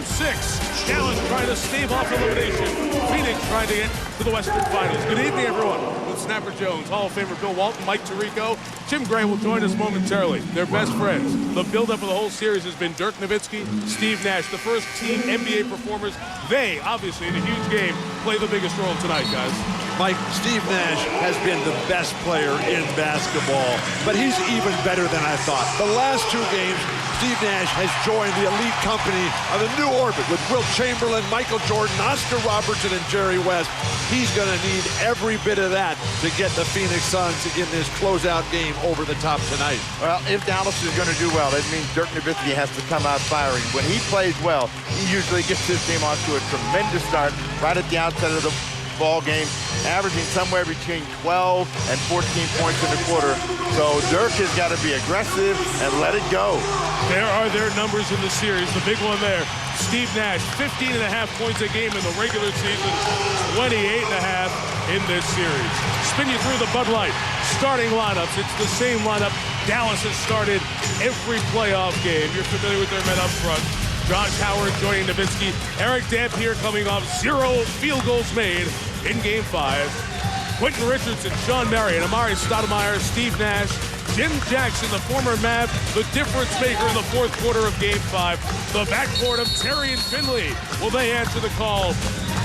6. Dallas trying to stave off elimination. Phoenix trying to get to the Western Finals. Good evening, everyone. With Snapper Jones, Hall of Famer Bill Walton, Mike Tirico, Jim Gray will join us momentarily. They're best friends. The buildup of the whole series has been Dirk Nowitzki, Steve Nash, the first team NBA performers. They, obviously, in a huge game, play the biggest role tonight, guys. Mike, Steve Nash has been the best player in basketball, but he's even better than I thought. The last 2 games, Steve Nash has joined the elite company of a new orbit with Wilt Chamberlain, Michael Jordan, Oscar Robertson, and Jerry West. He's going to need every bit of that to get the Phoenix Suns in this closeout game over the top tonight. Well, if Dallas is going to do well, that means Dirk Nowitzki has to come out firing. When he plays well, he usually gets his team off to a tremendous start right at the outset of the ball game, averaging somewhere between 12 and 14 points in the quarter. So Dirk has got to be aggressive and let it go. There are their numbers in the series. The big one there, Steve Nash, 15.5 points a game in the regular season, 28.5 in this series. Spin you through the Bud Light starting lineups. It's the same lineup Dallas has started every playoff game. You're familiar with their men up front. Josh Howard joining Nowitzki. Eric Dampier coming off 0 field goals made in Game 5. Quentin Richardson, Sean Marion, Amar'e Stoudemire, Steve Nash, Jim Jackson, the former Mav, the difference maker in the 4th quarter of Game 5. The backcourt of Terry and Finley. Will they answer the call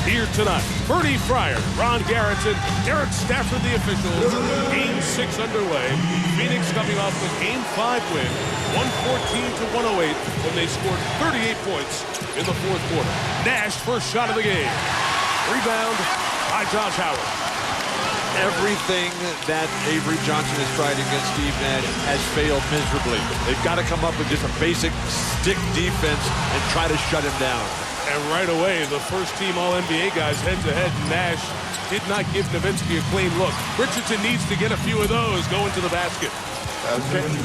here tonight? Bernie Fryer, Ron Garrettson, Derek Stafford, the officials. Game 6 underway. Phoenix coming off the Game 5 win, 114-108, when they scored 38 points in the 4th quarter. Nash, first shot of the game. Rebound by Josh Howard. Everything that Avery Johnson has tried against Steve Nash has failed miserably. They've got to come up with just a basic stick defense and try to shut him down. And right away, the first team All-NBA guys head-to-head. Nash did not give Nowitzki a clean look. Richardson needs to get a few of those going to the basket.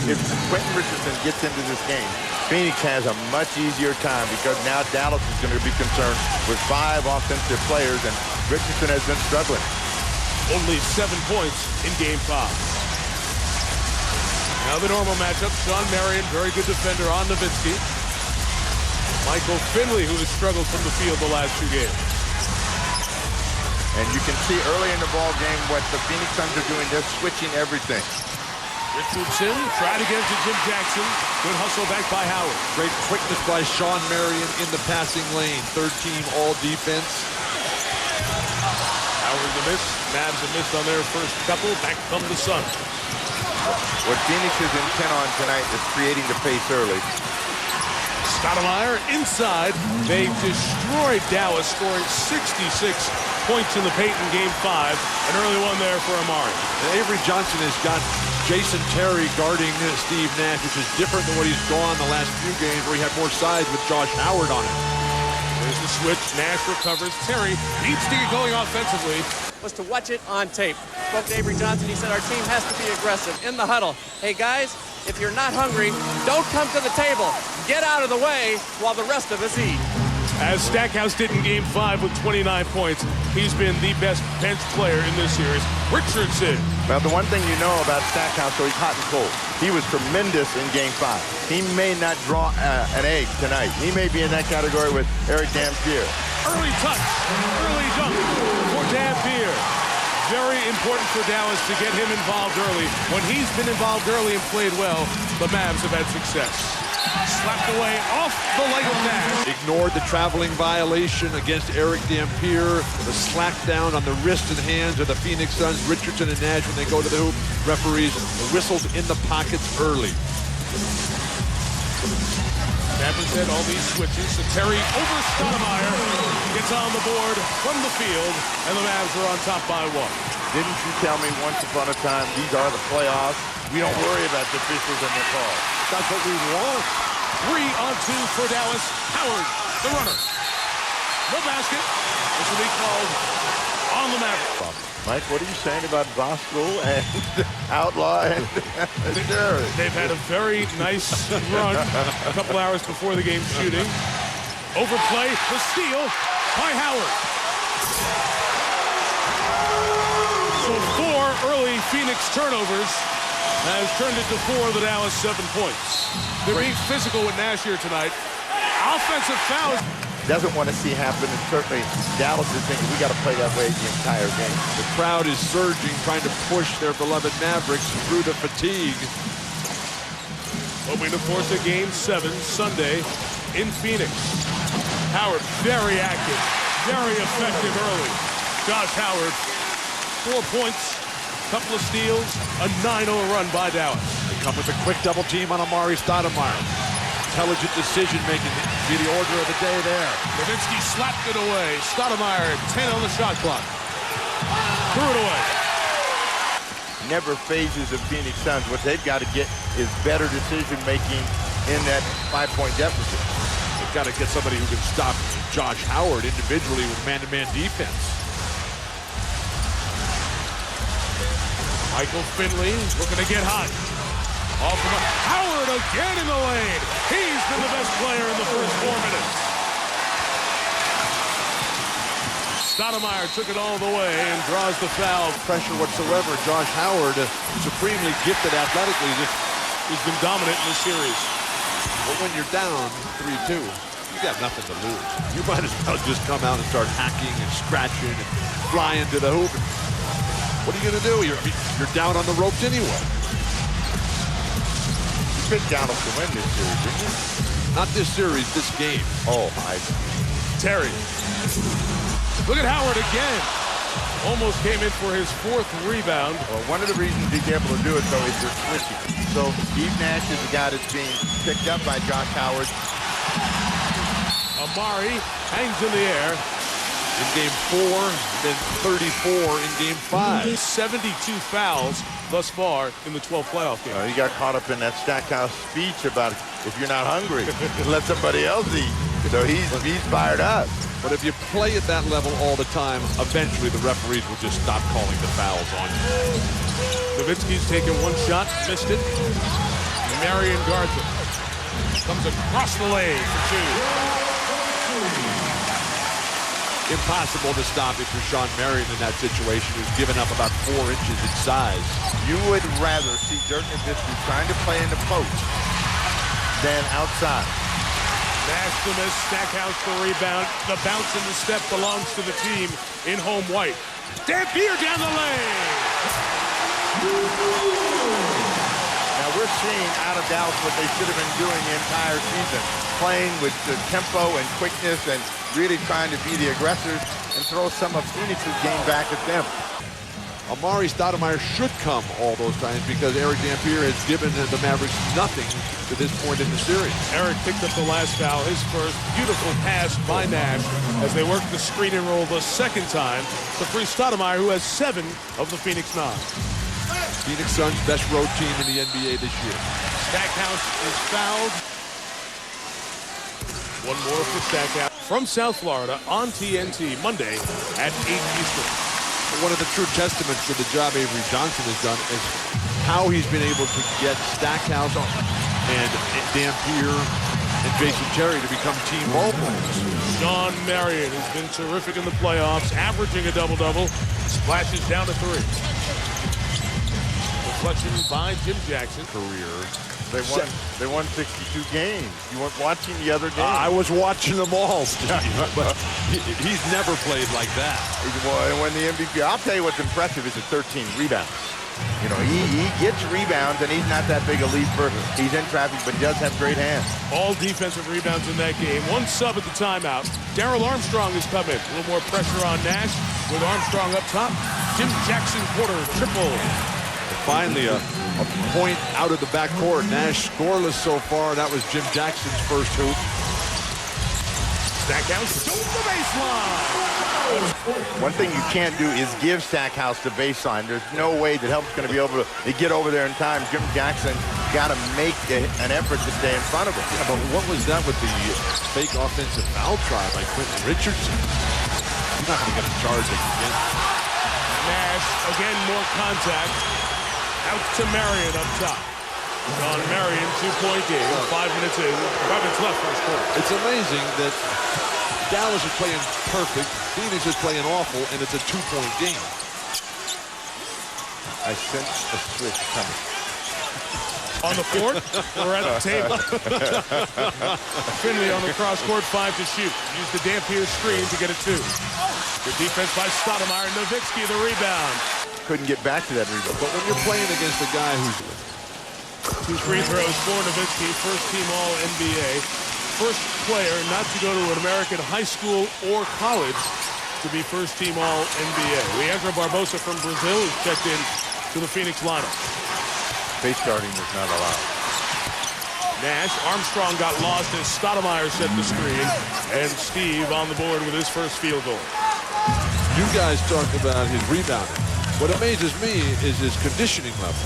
If Quentin Richardson gets into this game, Phoenix has a much easier time because now Dallas is going to be concerned with 5 offensive players, and Richardson has been struggling. Only 7 points in Game 5. Now the normal matchup, Sean Marion, very good defender on Nowitzki. Michael Finley, who has struggled from the field the last 2 games. And you can see early in the ball game what the Phoenix Suns are doing. They're switching everything. Richardson tried again to Jim Jackson. Good hustle back by Howard. Great quickness by Sean Marion in the passing lane. 3rd team all defense. Howard's a miss. Mavs a miss on their first couple. Back come the Suns. What Phoenix is intent on tonight is creating the pace early. Stoudemire inside. They destroyed Dallas, scoring 66 points in the paint in Game 5. An early one there for Amar'e. And Avery Johnson has got Jason Terry guarding Steve Nash, which is different than what he's gone the last few games where he had more size with Josh Howard on it. There's the switch. Nash recovers. Terry needs to get going offensively. Was to watch it on tape. Spoke to Avery Johnson. He said our team has to be aggressive in the huddle. Hey guys, if you're not hungry, don't come to the table. Get out of the way while the rest of us eat. As Stackhouse did in Game 5 with 29 points, he's been the best bench player in this series. Richardson. Well, the one thing you know about Stackhouse, so he's hot and cold. He was tremendous in Game 5. He may not draw an egg tonight. He may be in that category with Eric Dampier. Early touch, early dunk for Dampier. Very important for Dallas to get him involved early. When he's been involved early and played well, the Mavs have had success. Slapped away off the leg of Nash. Ignored the traveling violation against Eric Dampier. The slack down on the wrist and hands of the Phoenix Suns. Richardson and Nash, when they go to the hoop, referees whistles in the pockets early. Tapper said all these switches. So Terry over Stoudemire gets on the board from the field, and the Mavs are on top by 1. Didn't you tell me once upon a time these are the playoffs? We don't worry about the officials and their calls. That's what we want. 3 on 2 for Dallas. Howard, the runner. No basket. This will be called on the Mavericks. Mike, what are you saying about Bosco and Outlaw and Derek? They've had a very nice run a couple hours before the game shooting. Overplay, the steal by Howard. So 4 early Phoenix turnovers has turned it to 4 of the Dallas 7 points. They're being physical with Nash here tonight. Offensive foul. Doesn't want to see happen, and certainly Dallas is thinking we got to play that way the entire game. The crowd is surging, trying to push their beloved Mavericks through the fatigue. Hoping to force a Game 7 Sunday in Phoenix. Howard very active, very effective early. Josh Howard, 4 points, couple of steals, a 9-0 run by Dallas. They come with a quick double team on Amar'e Stoudemire. Intelligent decision-making be the order of the day there. Nowitzki slapped it away. Stoudemire, 10 on the shot clock. Threw it away. Never phases of Phoenix Suns. What they've got to get is better decision-making in that 5-point deficit. They've got to get somebody who can stop Josh Howard individually with man-to-man defense. Michael Finley looking to get hot. Off from Howard again in the lane. He's been the best player in the first 4 minutes. Stoudemire took it all the way and draws the foul. Pressure whatsoever. Josh Howard, supremely gifted athletically. He's been dominant in the series. But when you're down 3-2, you got nothing to lose. You might as well just come out and start hacking and scratching and flying to the hoop. What are you going to do? You're down on the ropes anyway. You picked Dallas to win this series, didn't you? Not this series, this game. Oh, Terry. Look at Howard again. Almost came in for his 4th rebound. Well, one of the reasons he's able to do it, though, is they're switching. So Steve Nash is the guy that's being picked up by Josh Howard. Amar'e hangs in the air. In game 4, then 34 in game 5. 72 fouls thus far in the 12 playoff game. He got caught up in that Stackhouse speech about if you're not hungry, let somebody else eat. So he's fired up. But if you play at that level all the time, eventually the referees will just stop calling the fouls on you. Nowitzki's taken one shot, missed it. Marion Garza comes across the lane for 2. Impossible to stop if you're Sean Marion in that situation, who's given up about 4 inches in size. You would rather see Dirk Nowitzki trying to play in the post than outside. Nash the miss, Stackhouse the rebound. The bounce and the step belongs to the team in home white. Dampier down the lane. Now we're seeing out of Dallas what they should have been doing the entire season, playing with the tempo and quickness and really trying to be the aggressors and throw some of Phoenix's game back at them. Amar'e Stoudemire should come all those times because Eric Dampier has given the Mavericks nothing to this point in the series. Eric picked up the last foul, his first. Beautiful pass by Nash as they work the screen and roll the second time to free Stoudemire, who has 7 of the Phoenix 9. Phoenix Suns' best road team in the NBA this year. Stackhouse is fouled. One more for Stackhouse. From South Florida on TNT Monday at 8 Eastern. One of the true testaments to the job Avery Johnson has done is how he's been able to get Stackhouse and Dampier and Jason Terry to become team ball players. Sean Marion has been terrific in the playoffs, averaging a double-double. Splashes down to 3. Deflection by Jim Jackson. Career. They won 62 games. You weren't watching the other games. I was watching them all, Steve, but he's never played like that. Well, and when the MVP, I'll tell you what's impressive is the 13 rebounds. You know, he gets rebounds, and he's not that big a leaper. He's in traffic, but he does have great hands. All defensive rebounds in that game. One sub at the timeout. Darryl Armstrong has come in. A little more pressure on Nash with Armstrong up top. Jim Jackson quarter triple. Finally, a point out of the backcourt. Nash scoreless so far. That was Jim Jackson's first hoop. Stackhouse to the baseline. One thing you can't do is give Stackhouse the baseline. There's no way that help's going to be able to get over there in time. Jim Jackson got to make an effort to stay in front of him. Yeah, but what was that with the fake offensive foul try by Quentin Richardson? He's not going to get a charge again. Nash, again, more contact. Out to Marion up top. On Marion, 2-point game, 5 minutes in, 5 minutes left first quarter. It's amazing that Dallas is playing perfect, Phoenix is playing awful, and it's a 2-point game. I sense a switch coming. On the court or at the table? Finley on the cross court, 5 to shoot. Use the Dampier screen to get a 2. Good defense by Stoudemire. Nowitzki the rebound. Couldn't get back to that rebound. But when you're playing against a guy who's 2 free throws for Nowitzki, first team All-NBA. First player not to go to an American high school or college to be first team All-NBA. Leandro Barbosa from Brazil is checked in to the Phoenix lineup. Face guarding was not allowed. Nash, Armstrong got lost as Stoudemire set the screen, and Steve on the board with his first field goal. You guys talked about his rebounding. What amazes me is his conditioning level.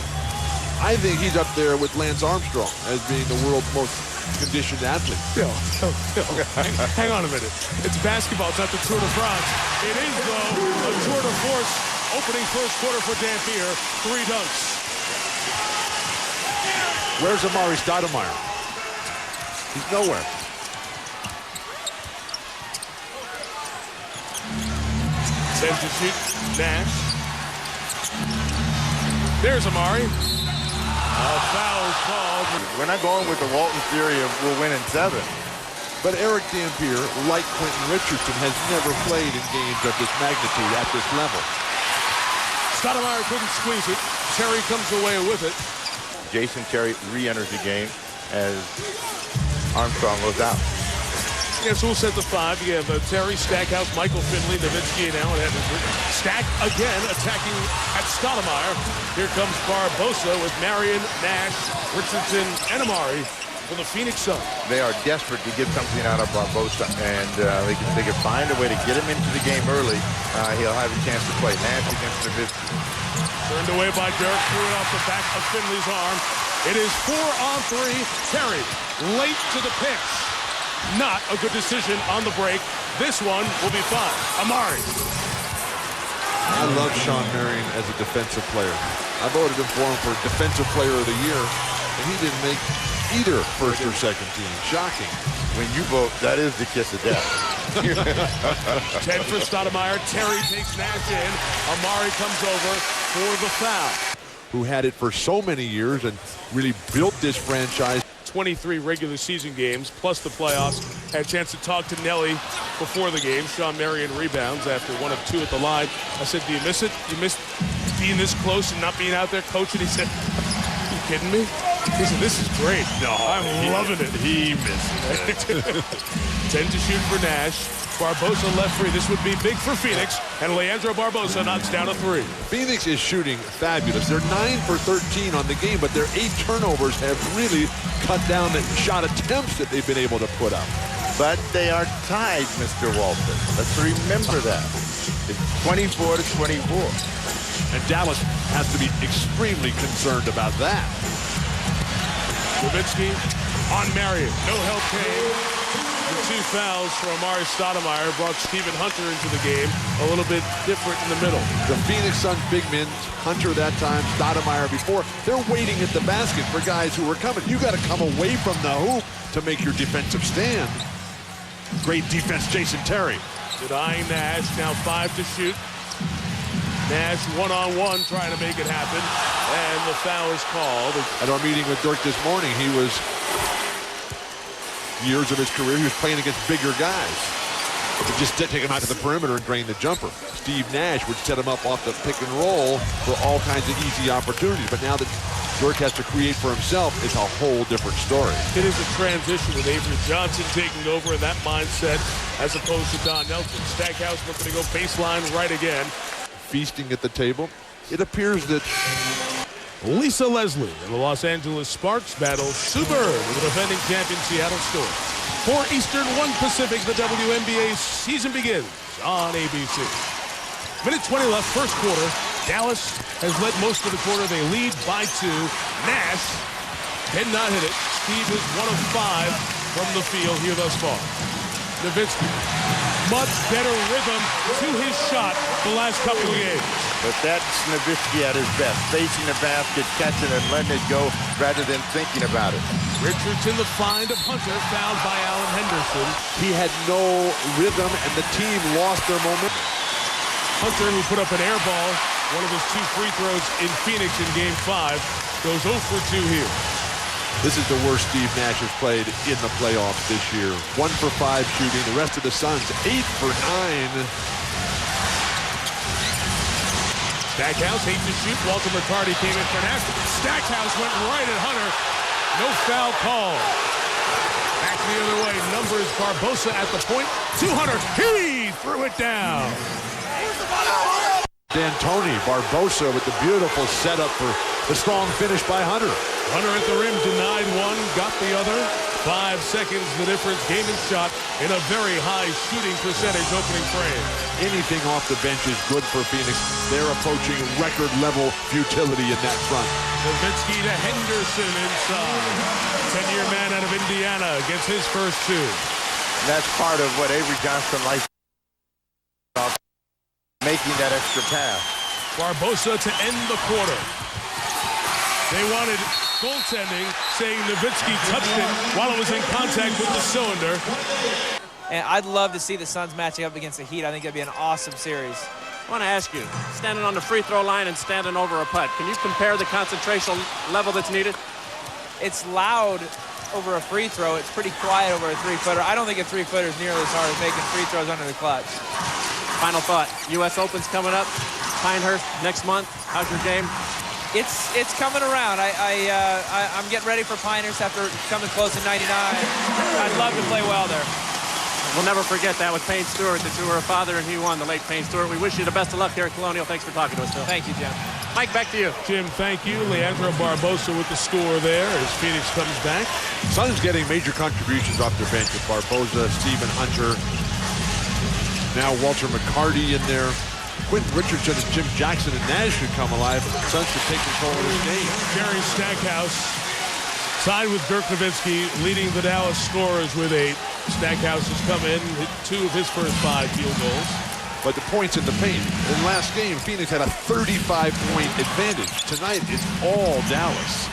I think he's up there with Lance Armstrong as being the world's most conditioned athlete. Bill, hang on a minute. It's basketball, it's not the Tour de France. It is, though, a tour de force opening first quarter for Dampier. 3 dunks. Where's Amar'e Stoudemire? He's nowhere. Sends to shoot. Nash. There's Amar'e. A foul is called. We're not going with the Walton theory of we'll win in 7. But Eric Dampier, like Quentin Richardson, has never played in games of this magnitude at this level. Stoudemire couldn't squeeze it. Terry comes away with it. Jason Terry re-enters the game as Armstrong goes out. Yeah, so we'll set the 5. You have Terry, Stackhouse, Michael Finley, Nowitzki, and Allen Henderson. Stack again attacking at Stoudemire. Here comes Barbosa with Marion, Nash, Richardson, and Amar'e for the Phoenix Suns. They are desperate to get something out of Barbosa, and they can find a way to get him into the game early. He'll have a chance to play. Nash against Nowitzki. Turned away by Dirk, threw it off the back of Finley's arm. It is 4-on-3. Terry late to the pitch. Not a good decision on the break. This one will be fine. Amar'e. I love Shawn Marion as a defensive player. I voted him for Defensive Player of the Year, and he didn't make either first or second team. Shocking. When you vote, that is the kiss of death. 10 for Stoudemire. Terry takes Nash in. Amar'e comes over for the foul. Who had it for so many years and really built this franchise. 23 regular season games, plus the playoffs. Had a chance to talk to Nelly before the game. Shawn Marion rebounds after 1 of 2 at the line. I said, do you miss it? You miss being this close and not being out there coaching? He said, are you kidding me? He said, this is great. No, I'm loving it. He missed it. 10 to shoot for Nash. Barbosa left 3. This would be big for Phoenix. And Leandro Barbosa knocks down a 3. Phoenix is shooting fabulous. They're 9 for 13 on the game, but their 8 turnovers have really cut down the shot attempts that they've been able to put up. But they are tied, Mr. Walton. Let's remember that. It's 24 to 24. And Dallas has to be extremely concerned about that. Nowitzki on Marion. No help came. The 2 fouls for Amar'e Stoudemire brought Stephen Hunter into the game. A little bit different in the middle. The Phoenix Suns big men, Hunter that time, Stoudemire before, they're waiting at the basket for guys who are coming. You got to come away from the hoop to make your defensive stand. Great defense, Jason Terry. Denying Nash, now 5 to shoot. Nash one-on-one trying to make it happen. And the foul is called. At our meeting with Dirk this morning, he was, years of his career, he was playing against bigger guys. He just take him out to the perimeter and drain the jumper. Steve Nash would set him up off the pick and roll for all kinds of easy opportunities. But now that Dirk has to create for himself, it's a whole different story. It is a transition with Avery Johnson taking over in that mindset as opposed to Don Nelson. Stackhouse looking to go baseline right again. Feasting at the table. It appears that Lisa Leslie and the Los Angeles Sparks battle Sue Bird with the defending champion Seattle Storm. 4 Eastern, 1 Pacific, the WNBA season begins on ABC. Minute 20 left, first quarter. Dallas has led most of the quarter. They lead by 2. Nash did not hit it. Steve is 1 of 5 from the field here thus far. Nowitzki, much better rhythm to his shot the last couple of games. But that's Nowitzki at his best, facing the basket, catching it, and letting it go rather than thinking about it. Richardson, the find of Hunter, fouled by Allen Henderson. he had no rhythm and the team lost their momentum. Hunter, who put up an air ball, one of his 2 free throws in Phoenix in Game 5, goes 0 for 2 here. This is the worst Steve Nash has played in the playoffs this year. 1 for 5 shooting. The rest of the Suns, 8 for 9. Stackhouse, 8 to shoot. Walter McCarty came in for Nash. Stackhouse went right at Hunter. No foul call. Back the other way. Numbers Barbosa at the point. To Hunter. He threw it down. D'Antoni, Barbosa with the beautiful setup for the strong finish by Hunter. Hunter at the rim, denied one, got the other. 5 seconds the difference, game and shot in a very high shooting percentage opening frame. Anything off the bench is good for Phoenix. They're approaching record-level futility in that front. Nowitzki to Henderson inside. 10-year man out of Indiana gets his first 2. And that's part of what Avery Johnson likes, making that extra pass. Barbosa to end the quarter. They wanted goaltending, saying Nowitzki touched it while it was in contact with the cylinder. And I'd love to see the Suns matching up against the Heat. I think that'd be an awesome series. I want to ask you, standing on the free throw line and standing over a putt, can you compare the concentration level that's needed? It's loud over a free throw. It's pretty quiet over a 3-footer. I don't think a 3-footer is nearly as hard as making free throws under the clutch. Final thought, U.S. Open's coming up. Pinehurst next month. How's your game? It's coming around. I'm getting ready for Pinehurst after coming close in '99. I'd love to play well there. We'll never forget that with Payne Stewart, that you were a father and he won, the late Payne Stewart. We wish you the best of luck here at Colonial. Thanks for talking to us, Phil. Thank you, Jim. Mike, back to you. Jim, thank you. Leandro Barbosa with the score there as Phoenix comes back. Suns getting major contributions off their bench with Barbosa, Stephen Hunter. Now Walter McCarty in there. Quentin Richardson and Jim Jackson and Nash should come alive. Suns should take control of this game. Jerry Stackhouse tied with Dirk Nowitzki, leading the Dallas scorers with 8. Stackhouse has come in, hit 2 of his first 5 field goals. But the points in the paint. In last game, Phoenix had a 35-point advantage. Tonight, it's all Dallas.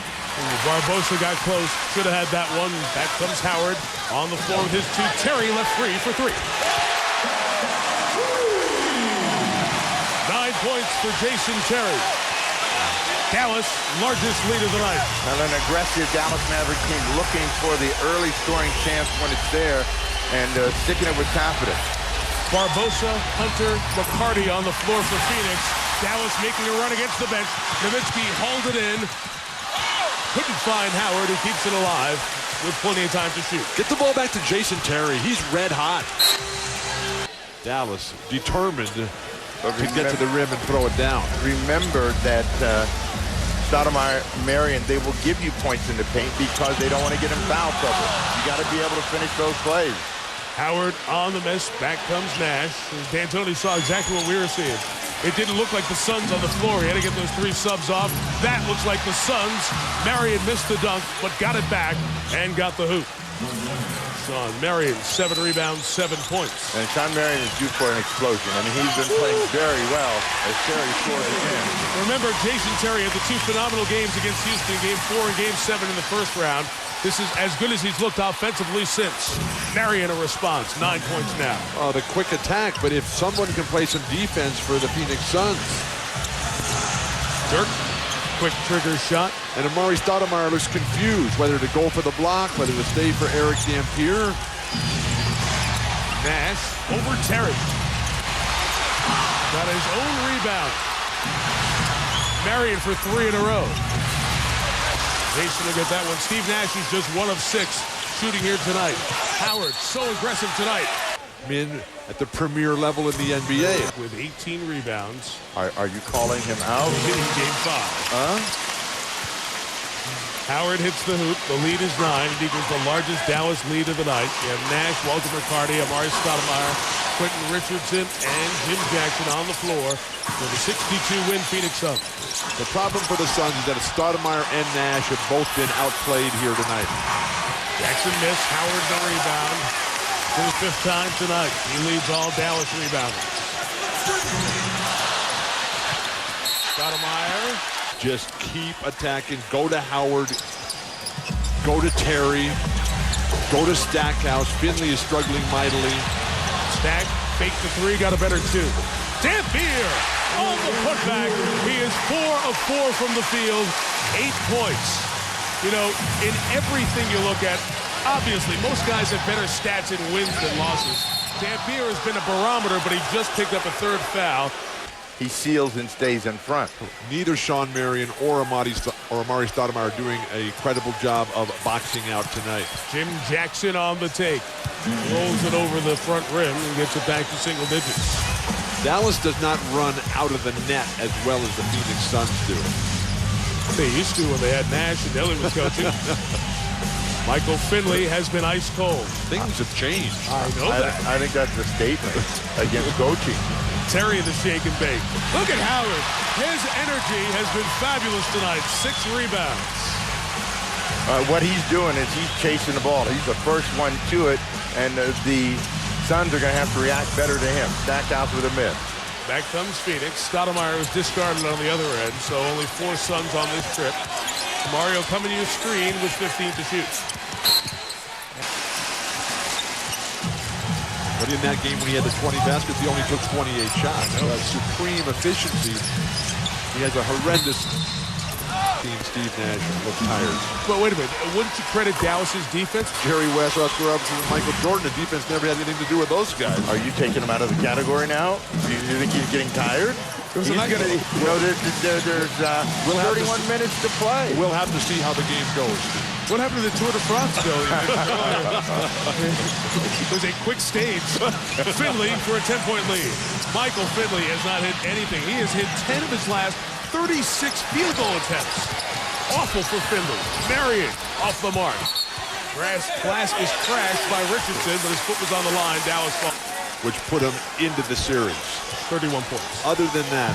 Barbosa got close, should have had that one. Back comes Howard on the floor with his 2. Terry left free for 3. 9 points for Jason Terry. Dallas, largest lead of the night. And an aggressive Dallas Mavericks team looking for the early scoring chance when it's there and sticking it with confidence. Barbosa, Hunter, McCarty on the floor for Phoenix. Dallas making a run against the bench. Nowitzki hauled it in. Couldn't find Howard, who keeps it alive with plenty of time to shoot. Get the ball back to Jason Terry. He's red hot. Dallas determined to get to the rim and throw it down. Remember that Stoudemire, Marion, they will give you points in the paint because they don't want to get in foul trouble. You got to be able to finish those plays. Howard on the miss. Back comes Nash. D'Antoni saw exactly what we were seeing. It didn't look like the Suns on the floor. He had to get those 3 subs off. That looks like the Suns. Marion missed the dunk, but got it back and got the hoop. Sean Marion, 7 rebounds, 7 points. And Sean Marion is due for an explosion. I mean, he's been playing very well as Terry scores again. Remember, Jason Terry had the 2 phenomenal games against Houston, Game 4 and Game 7 in the first round. This is as good as he's looked offensively since. Marion a response, 9 points now. Oh, the quick attack, but if someone can play some defense for the Phoenix Suns. Dirk, quick trigger shot. And Amar'e Stoudemire looks confused whether to go for the block, whether to stay for Eric Dampier. Nash over Terry. Got his own rebound. Marion for 3 in a row. Jason will get that one. Steve Nash is just 1 of 6 shooting here tonight. Howard, so aggressive tonight. Men at the premier level in the NBA. With 18 rebounds. Are you calling him out? Hitting Game 5. Howard hits the hoop. The lead is 9. It equals the largest Dallas lead of the night. You have Nash, Walter McCarty, Amar'e Stoudemire, Quentin Richardson, and Jim Jackson on the floor for the 62-win Phoenix Suns. The problem for the Suns is that Stoudemire and Nash have both been outplayed here tonight. Jackson missed. Howard the rebound. For the 5th time tonight. He leads all Dallas rebounding. Stoudemire. Just keep attacking. Go to Howard. Go to Terry. Go to Stackhouse. Finley is struggling mightily. Stack faked the 3, got a better 2. Dampier on the putback. He is 4 of 4 from the field. 8 points. You know, in everything you look at, obviously, most guys have better stats in wins than losses. Dampier has been a barometer, but he just picked up a third foul. He seals and stays in front. Neither Shawn Marion or Amar'e Stoudemire are doing a credible job of boxing out tonight. Jim Jackson on the take. Rolls it over the front rim and gets it back to single digits. Dallas does not run out of the net as well as the Phoenix Suns do. They used to when they had Nash and Ellie was coaching. Michael Finley has been ice cold. Things have changed. I know that. I think that's a statement against coaching. Terry the shake and bake. Look at Howard. His energy has been fabulous tonight. 6 rebounds. What he's doing is he's chasing the ball. He's the first one to it, and the Suns are going to have to react better to him. Stacked out with a miss. Back comes Phoenix. Stoudemire was discarded on the other end, so only 4 Suns on this trip. Mario coming to your screen with 15 to shoot. But in that game when he had the 20 baskets, he only took 28 shots. Supreme efficiency. He has a horrendous team. Steve Nash looks tired. But wait a minute. Wouldn't you credit Dallas's defense? Jerry West, Oscar Robertson, and Michael Jordan. The defense never had anything to do with those guys. Are you taking him out of the category now? Do you think he's getting tired? He's going to, you know, there's 31 minutes to play. We'll have to see how the game goes. What happened to the Tour de France, Bill? There's a quick stage. Finley for a 10-point lead. Michael Finley has not hit anything. He has hit 10 of his last 36 field goal attempts. Awful for Finley. Marion off the mark. Glass is crashed by Richardson, but his foot was on the line. Dallas fought, Which put him into the series. 31 points. Other than that,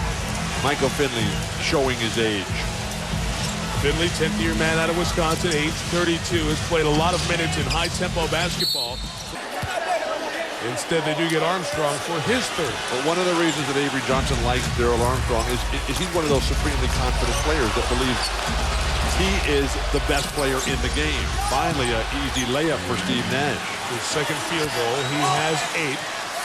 Michael Finley showing his age. Finley, 10th-year man out of Wisconsin, age 32, has played a lot of minutes in high-tempo basketball. Instead, they do get Armstrong for his third. But one of the reasons that Avery Johnson likes Darrell Armstrong is he's one of those supremely confident players that believes he is the best player in the game. Finally, an easy layup for Steve Nash. His second field goal, he has 8.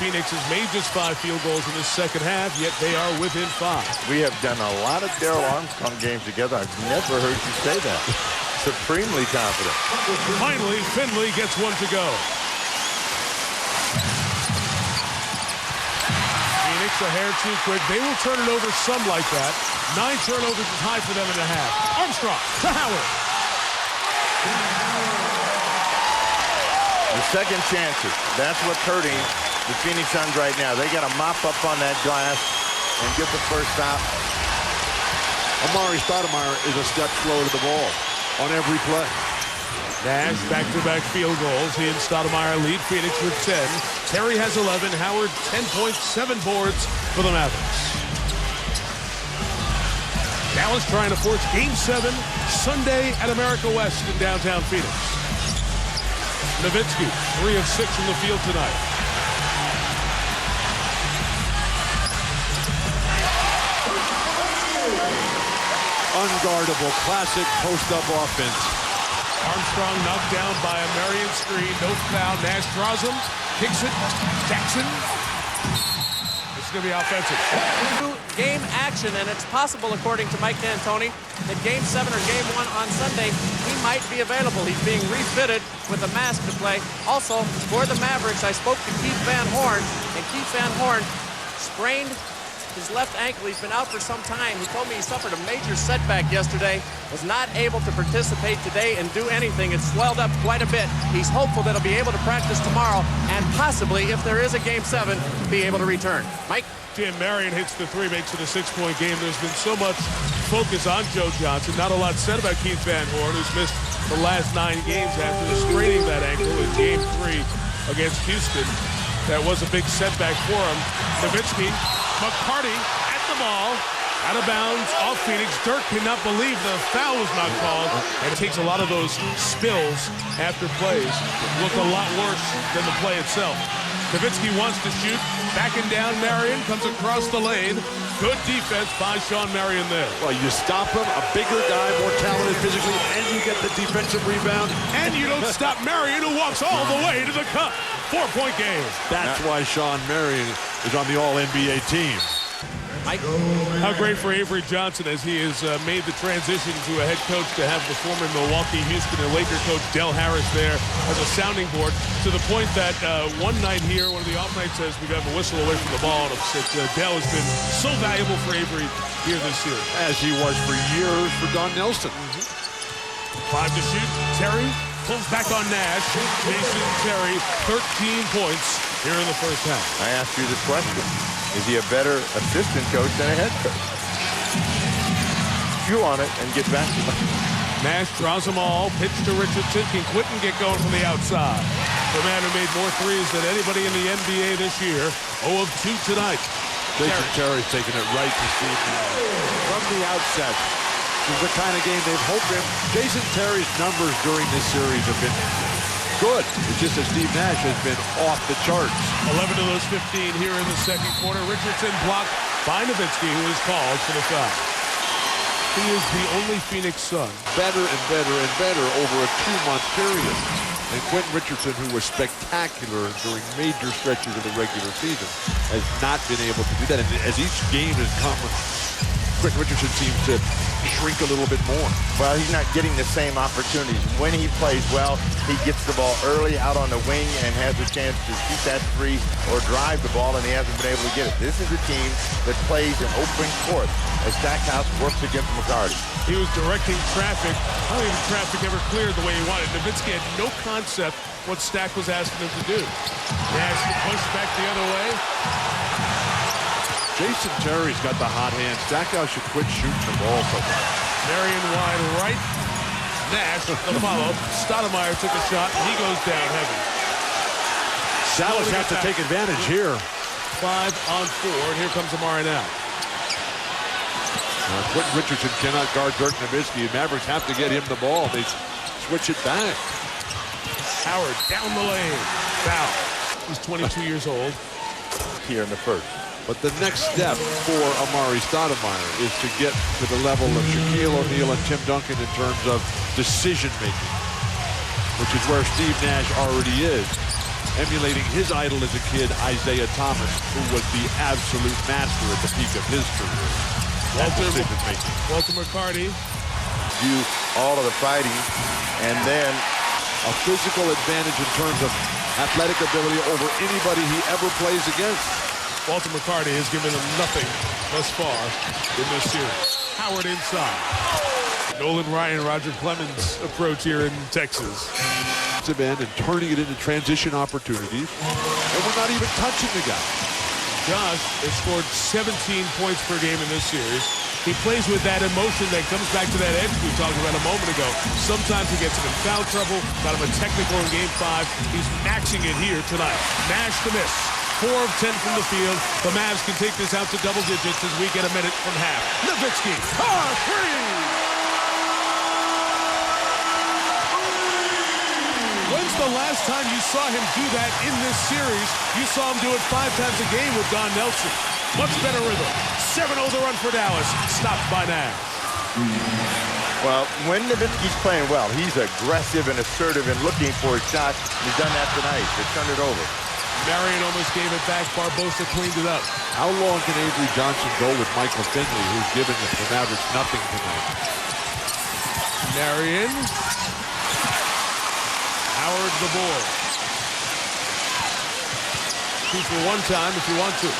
Phoenix has made just 5 field goals in the second half, yet they are within 5. We have done a lot of Darrell Armstrong games together. I've never heard you say that. Supremely confident. Finally, Finley gets one to go. Phoenix a hair too quick. They will turn it over some like that. 9 turnovers is high for them in the half. Armstrong to Howard. The second chances. That's what's hurting the Phoenix Suns right now. They got to mop up on that glass and get the first stop. Amar'e Stoudemire is a step slow to the ball on every play. Nash back-to-back field goals. He and Stoudemire lead Phoenix with 10. Terry has 11. Howard 10 points, 7 boards for the Mavericks. Dallas trying to force Game 7 Sunday at America West in downtown Phoenix. Nowitzki, 3 of 6 from the field tonight. Unguardable, classic post-up offense. Armstrong knocked down by a Marion screen. No foul. Nash draws him. Kicks it. Jackson. It's going to be offensive. Game action, and it's possible, according to Mike D'Antoni, that Game 7 or Game 1 on Sunday, he might be available. He's being refitted with a mask to play. Also, for the Mavericks, I spoke to Keith Van Horn, and Keith Van Horn sprained his left ankle. He's been out for some time. He told me he suffered a major setback yesterday, was not able to participate today and do anything. It swelled up quite a bit. He's hopeful that he'll be able to practice tomorrow and possibly, if there is a Game 7, be able to return. Mike? Jim Marion hits the 3, makes it a 6-point game. There's been so much focus on Joe Johnson. Not a lot said about Keith Van Horn, who's missed the last 9 games after straining that ankle in Game 3 against Houston. That was a big setback for him. Nowitzki, McCarty at the ball, out of bounds, off Phoenix. Dirk cannot believe the foul was not called, and it takes a lot of those spills after plays. Look a lot worse than the play itself. Nowitzki wants to shoot, backing down. Marion comes across the lane. Good defense by Shawn Marion there. Well, you stop him, a bigger guy, more talented physically, and you get the defensive rebound. And you don't stop Marion, who walks all the way to the cup. 4-point game. That's why Shawn Marion is on the All-NBA team. Mike? How great for Avery Johnson as he has made the transition to a head coach to have the former Milwaukee, Houston, and Laker coach Del Harris there as a sounding board, to the point that one night here, one of the off nights says we got a whistle away from the ball, and Del has been so valuable for Avery here this year. As he was for years for Don Nelson. 5 to shoot. Terry pulls back on Nash. Jason Terry, 13 points here in the first half. I asked you this question. Is he a better assistant coach than a head coach? Chew on it and get back to it. Nash draws them all. Pitch to Richardson. Can Quinton get going from the outside? The man who made more threes than anybody in the NBA this year. 0 of 2 tonight. Jason Terry's taking it right to Steve from the outset. This is the kind of game they've hoped him. Jason Terry's numbers during this series have been good. It's just that Steve Nash has been off the charts. 11 of those 15 here in the second quarter. Richardson blocked by Nowitzki, who is called for the foul. He is the only Phoenix Sun. Better and better and better over a 2-month period. And Quentin Richardson, who was spectacular during major stretches of the regular season, has not been able to do that. And as each game has come, Quentin Richardson seems to shrink a little bit more. Well, he's not getting the same opportunities. When he plays well, he gets the ball early out on the wing and has a chance to shoot that three or drive the ball, and he hasn't been able to get it. This is a team that plays an open court as Stackhouse works against McCarty. He was directing traffic. I don't even traffic ever cleared the way he wanted. Nowitzki had no concept what Stack was asking him to do. Nash pushed back the other way. Jason Terry's got the hot hand. Stackhouse should quit shooting the ball so much. Marion wide right. Nash, the follow. Stoudemire took a shot, and he goes down heavy. Dallas have to take advantage here. 5 on 4, and here comes Amar'e now. Quentin Richardson cannot guard Dirk Nowitzki. Mavericks have to get him the ball. They switch it back. Howard down the lane. Foul. He's 22 years old. Here in the first. But the next step for Amar'e Stoudemire is to get to the level of Shaquille O'Neal and Tim Duncan in terms of decision-making, which is where Steve Nash already is, emulating his idol as a kid, Isaiah Thomas, who was the absolute master at the peak of his career. Walter McCarty. Do all of the fighting, and then a physical advantage in terms of athletic ability over anybody he ever plays against. Walter McCarty has given him nothing thus far in this series. Howard inside. Nolan Ryan, Roger Clemens approach here in Texas. And turning it into transition opportunities. And we're not even touching the guy. Josh has scored 17 points per game in this series. He plays with that emotion that comes back to that edge we talked about a moment ago. Sometimes he gets him in foul trouble. Got him a technical in Game 5. He's maxing it here tonight. Nash to miss. 4 of 10 from the field. The Mavs can take this out to double digits as we get a minute from half. Nowitzki, three! When's the last time you saw him do that in this series? You saw him do it 5 times a game with Don Nelson. Much better rhythm. 7-0 the run for Dallas. Stopped by Nash. Well, when Nowitzki's playing well, he's aggressive and assertive and looking for a shot. He's done that tonight. They turned it over. Marion almost gave it back. Barbosa cleaned it up. How long can Avery Johnson go with Michael Finley, who's given the Mavericks nothing tonight? Marion. Howard the board. Shoot for one time if you want to.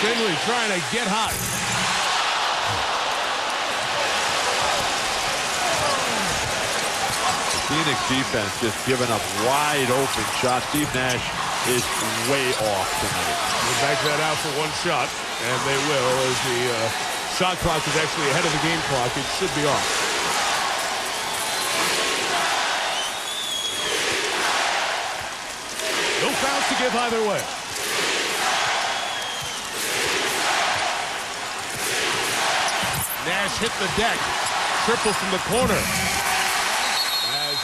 Finley trying to get hot. Phoenix defense just giving up wide open shots. Steve Nash is way off tonight. We'll back that out for one shot, and they will as the shot clock is actually ahead of the game clock. It should be off. No fouls to give either way. Nash hit the deck. Triple from the corner.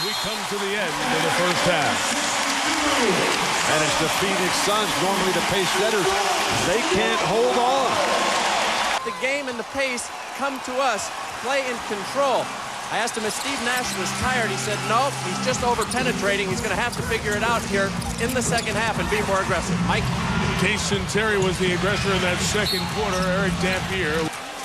We come to the end of the first half. And it's the Phoenix Suns, normally the pace setters. They can't hold on. The game and the pace come to us. Play in control. I asked him if Steve Nash was tired. He said no, he's just over-penetrating. He's going to have to figure it out here in the second half and be more aggressive. Mike? Jason Terry was the aggressor in that second quarter. Eric Dampier,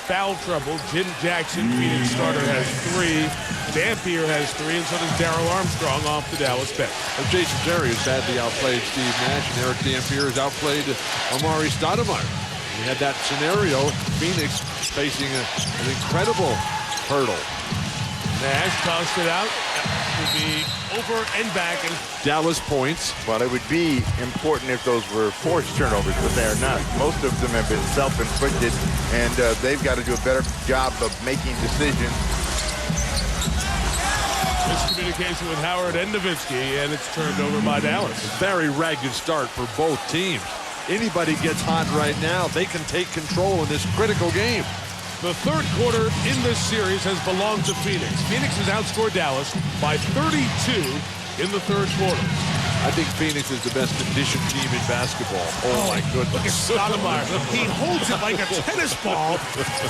foul trouble. Jim Jackson, Phoenix starter, has 3. Dampier has 3, and so does Darryl Armstrong off the Dallas bench. Jason Terry has badly outplayed Steve Nash, and Eric Dampier has outplayed Amar'e Stoudemire. We had that scenario, Phoenix facing an incredible hurdle. Nash tossed it out. That would be over and back. And Dallas points. Well, it would be important if those were forced turnovers, but they are not. Most of them have been self-inflicted, and they've got to do a better job of making decisions. Miscommunication with Howard and Nowitzki, and it's turned over by Dallas. Very ragged start for both teams. Anybody gets hot right now, they can take control in this critical game. The third quarter in this series has belonged to Phoenix. Phoenix has outscored Dallas by 32 in the third quarter. I think Phoenix is the best conditioned team in basketball. Oh my goodness. Look at Stoudemire. He holds it like a tennis ball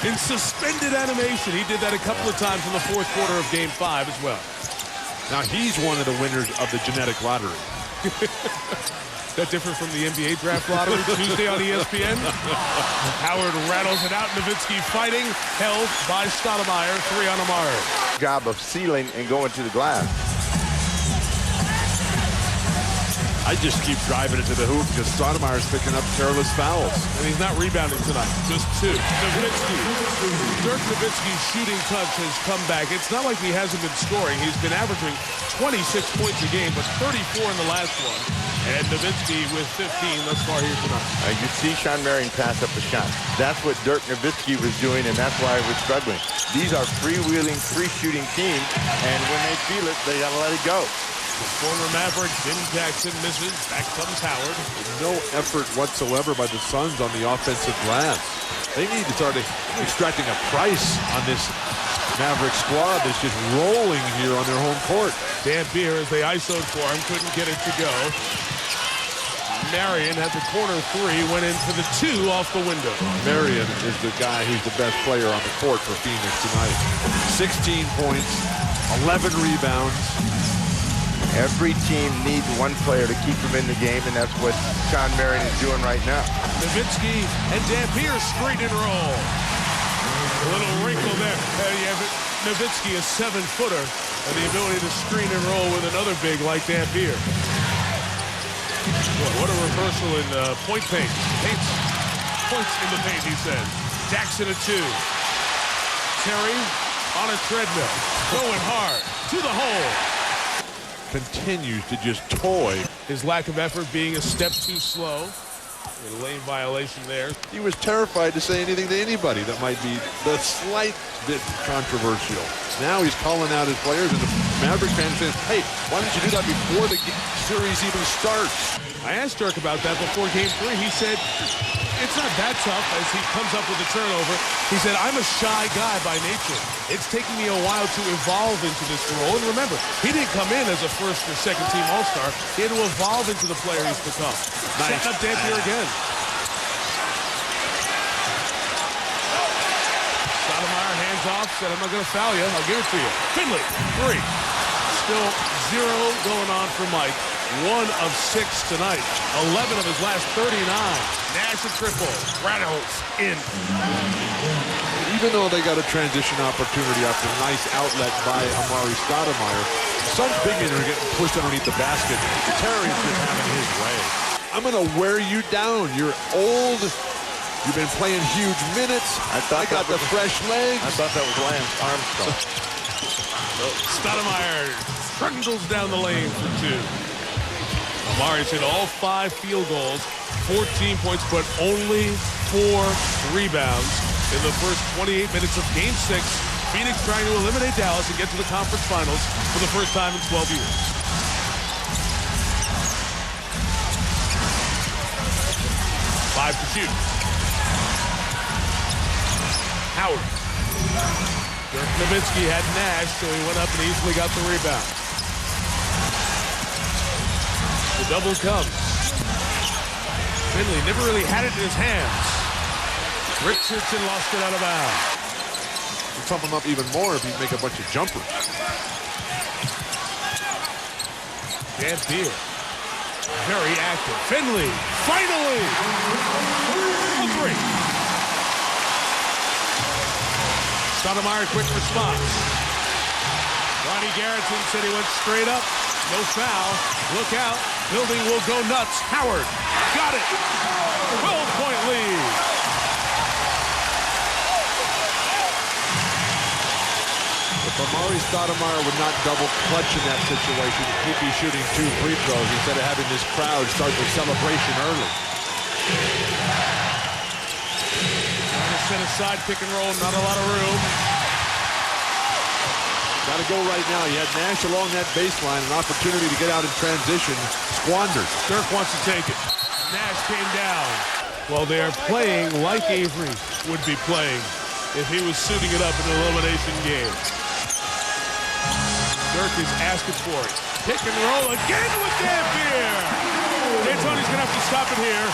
in suspended animation. He did that a couple of times in the fourth quarter of Game 5 as well. Now he's one of the winners of the genetic lottery. That different from the NBA draft lottery Tuesday on ESPN. Howard rattles it out. Nowitzki fighting, held by Stoudemire. 3 on Amar'e. Job of sealing and going to the glass. I just keep driving it to the hoop because Stoudemire's picking up careless fouls. And he's not rebounding tonight, just 2. Nowitzki. Dirk Nowitzki's shooting touch has come back. It's not like he hasn't been scoring. He's been averaging 26 points a game, but 34 in the last one. And Nowitzki with 15 thus far here tonight. You see Shawn Marion pass up a shot. That's what Dirk Nowitzki was doing, and that's why he was struggling. These are freewheeling, free-shooting teams, and when they feel it, they got to let it go. Former Maverick Jim Jackson misses. Back comes Howard. No effort whatsoever by the Suns on the offensive glass. They need to start extracting a price on this Maverick squad that's just rolling here on their home court. Dampier, as they ISO'd for him, couldn't get it to go. Marion had the corner 3, went in for the 2 off the window. Marion is the guy who's the best player on the court for Phoenix tonight. 16 points, 11 rebounds. Every team needs one player to keep them in the game, and that's what Shawn Marion is doing right now. Nowitzki and Dampier screen and roll. A little wrinkle there. You have Nowitzki, a 7-footer, and the ability to screen and roll with another big like Dampier. What a reversal in point paint. Points in the paint, he said. Jackson a 2. Terry on a treadmill, going hard to the hole. Continues to just toy. His lack of effort being a step too slow. A lane violation there. He was terrified to say anything to anybody that might be the slight bit controversial. Now he's calling out his players, and the Mavericks fans saying, hey, why didn't you do that before the series even starts? I asked Dirk about that before Game 3. He said, it's not that tough as he comes up with a turnover. He said, I'm a shy guy by nature. It's taking me a while to evolve into this role. And remember, he didn't come in as a first or second team All-Star. He had to evolve into the player he's become. Nice. Setting up Dampier again. Stoudemire hands off, said, I'm not going to foul you. I'll give it to you. Finley, 3. Still 0 going on for Mike. 1 of 6 tonight. 11 of his last 39. Nash a triple. Rattles in. Even though they got a transition opportunity after a nice outlet by Amar'e Stoudemire, some big men are getting pushed underneath the basket. Terry's just having his way. I'm going to wear you down. You're old. You've been playing huge minutes. I got the fresh legs. I thought that was Lance Armstrong. Stoudemire trundles down the lane for 2. Amar'e's hit all 5 field goals, 14 points, but only 4 rebounds in the first 28 minutes of Game 6. Phoenix trying to eliminate Dallas and get to the conference finals for the first time in 12 years. Five to shoot. Howard. Dirk Nowitzki had Nash, so he went up and easily got the rebound. The double comes. Finley never really had it in his hands. Richardson lost it out of bounds. It'd pump him up even more if he'd make a bunch of jumpers. Dampier. very active. Finley, finally! A three. Stoudemire, quick response. Ronnie Garrison said he went straight up. No foul. Look out. Building will go nuts. Howard got it. 12-point lead. If Amar'e Stoudemire would not double clutch in that situation, he'd be shooting 2 free throws instead of having this crowd start the celebration early. Trying to set aside pick and roll, not a lot of room. Got to go right now. You had Nash along that baseline, an opportunity to get out in transition, squandered. Dirk wants to take it. Nash came down. Well, they are playing like Avery would be playing if he was suiting it up in an elimination game. Dirk is asking for it. Pick and roll again with Dampier. D'Antoni's going to have to stop it here.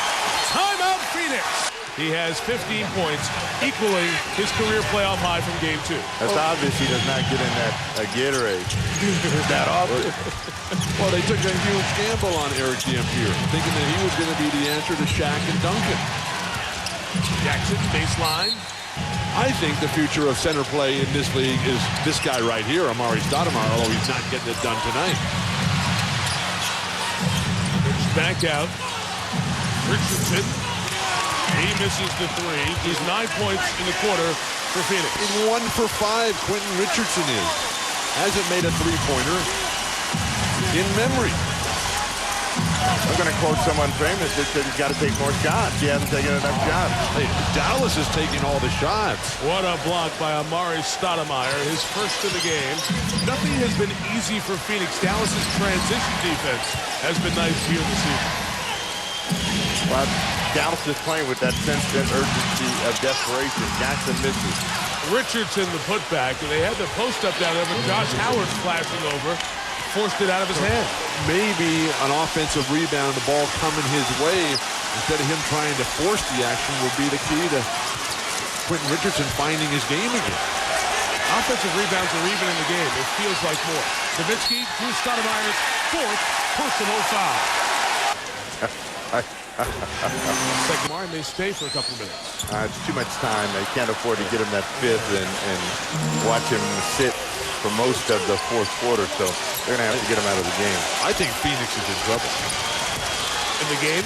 Timeout, Phoenix. He has 15 points, equaling his career playoff high from Game 2. That's obvious he does not get in that Gatorade that often. Well, they took a huge gamble on Eric Dampier, thinking that he was going to be the answer to Shaq and Duncan. Jackson, baseline. I think the future of center play in this league is this guy right here, Amar'e Stoudemire, although he's not getting it done tonight. It's back out. Richardson. He misses the three. He's 9 points in the quarter for Phoenix. In 1 for 5, Quentin Richardson is. Hasn't made a three-pointer in memory. I'm going to quote someone famous that said he's got to take more shots. He hasn't taken enough shots. Hey, Dallas is taking all the shots. What a block by Amar'e Stoudemire, his first of the game. Nothing has been easy for Phoenix. Dallas's transition defense has been nice here this season. Well, Dallas is playing with that sense of urgency of desperation. Jackson misses. Richardson, the putback. They had the post up down there, but Josh Howard flashing over, forced it out of his hand. Maybe an offensive rebound, the ball coming his way, instead of him trying to force the action, will be the key to Quentin Richardson finding his game again. Offensive rebounds are even in the game. It feels like more. Nowitzki drew Stoudemire's 4th personal foul. Amar'e may stay for a couple of minutes. It's too much time. They can't afford to get him that 5th and watch him sit for most of the 4th quarter, so they're going to have to get him out of the game. I think Phoenix is in trouble. In the game?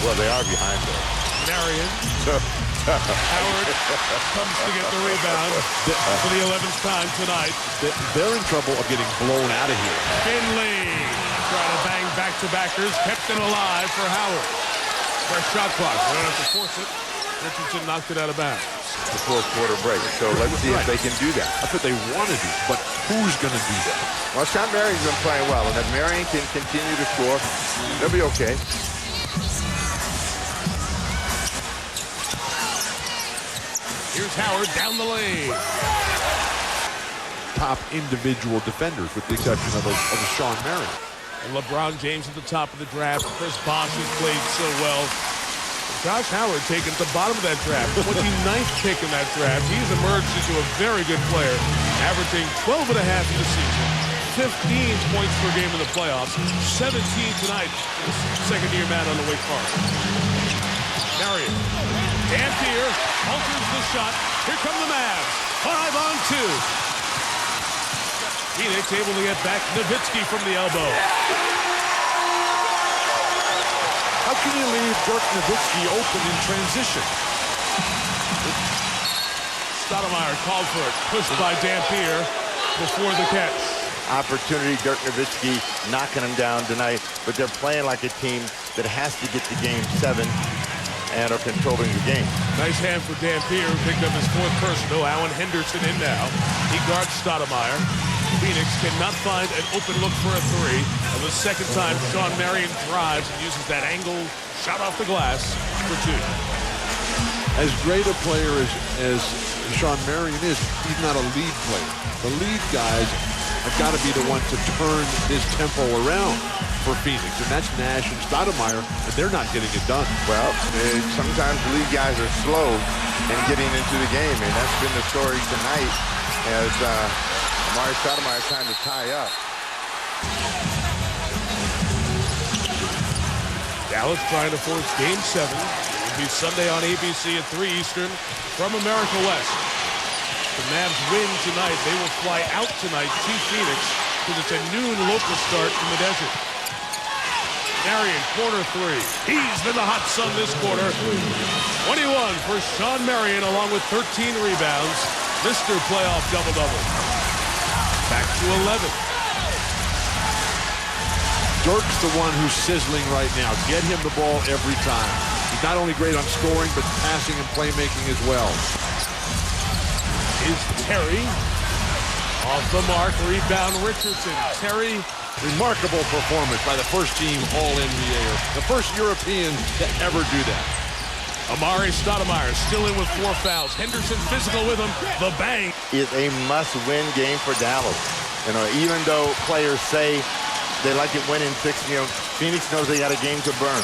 Well, they are behind them. Marion. Howard comes to get the rebound for the 11th time tonight. They're in trouble of getting blown out of here. Finley trying to bang back-to-backers, kept it alive for Howard. Fresh shot clock. They don't have to force it. Richardson knocked it out of bounds. The 4th quarter break. So let's see if they can do that. That's what they want to do, but who's going to do that? Well, Sean Marion's been playing well, and if Marion can continue to score, they'll be okay. Here's Howard down the lane. Top individual defenders, with the exception of a Sean Marion. And LeBron James at the top of the draft. Chris Bosh has played so well. Josh Howard taken at the bottom of that draft. 29th pick in that draft. He's emerged into a very good player, averaging 12 and a half in the season, 15 points per game in the playoffs, 17 tonight. Second-year man on the Wake Forest. Marion. Dampier alters the shot. Here come the Mavs. 5 on 2. Phoenix able to get back Nowitzki from the elbow. How can you leave Dirk Nowitzki open in transition? Stoudemire called for it. Pushed by Dampier before the catch. Opportunity, Dirk Nowitzki knocking him down tonight, but they're playing like a team that has to get to Game 7 and are controlling the game. Nice hand for Dampier, who picked up his 4th personal. Alan Henderson in now. He guards Stoudemire. Phoenix cannot find an open look for a 3. And the second time, Sean Marion drives and uses that angle shot off the glass for 2. As great a player as Sean Marion is, he's not a lead player. The lead guys have got to be the ones to turn this tempo around for Phoenix, and that's Nash and Stoudemire, and they're not getting it done. Well, sometimes the lead guys are slow in getting into the game, and that's been the story tonight as Amar'e Stoudemire trying to tie up. Dallas trying to force Game 7. It will be Sunday on ABC at 3 Eastern from America West. The Mavs win tonight. They will fly out tonight to Phoenix because it's a noon local start in the desert. Marion, corner three. He's been the hot sun this quarter. 21 for Sean Marion along with 13 rebounds. Mr. Playoff double-double. Back to 11. Dirk's the one who's sizzling right now. Get him the ball every time. He's not only great on scoring, but passing and playmaking as well. Is Terry off the mark? Rebound Richardson. Terry, remarkable performance by the first team All-NBAer, the first European to ever do that. Amar'e Stoudemire still in with 4 fouls. Henderson physical with him. The bang. Is a must-win game for Dallas. You know, even though players say they like it winning 6, Phoenix knows they got a game to burn.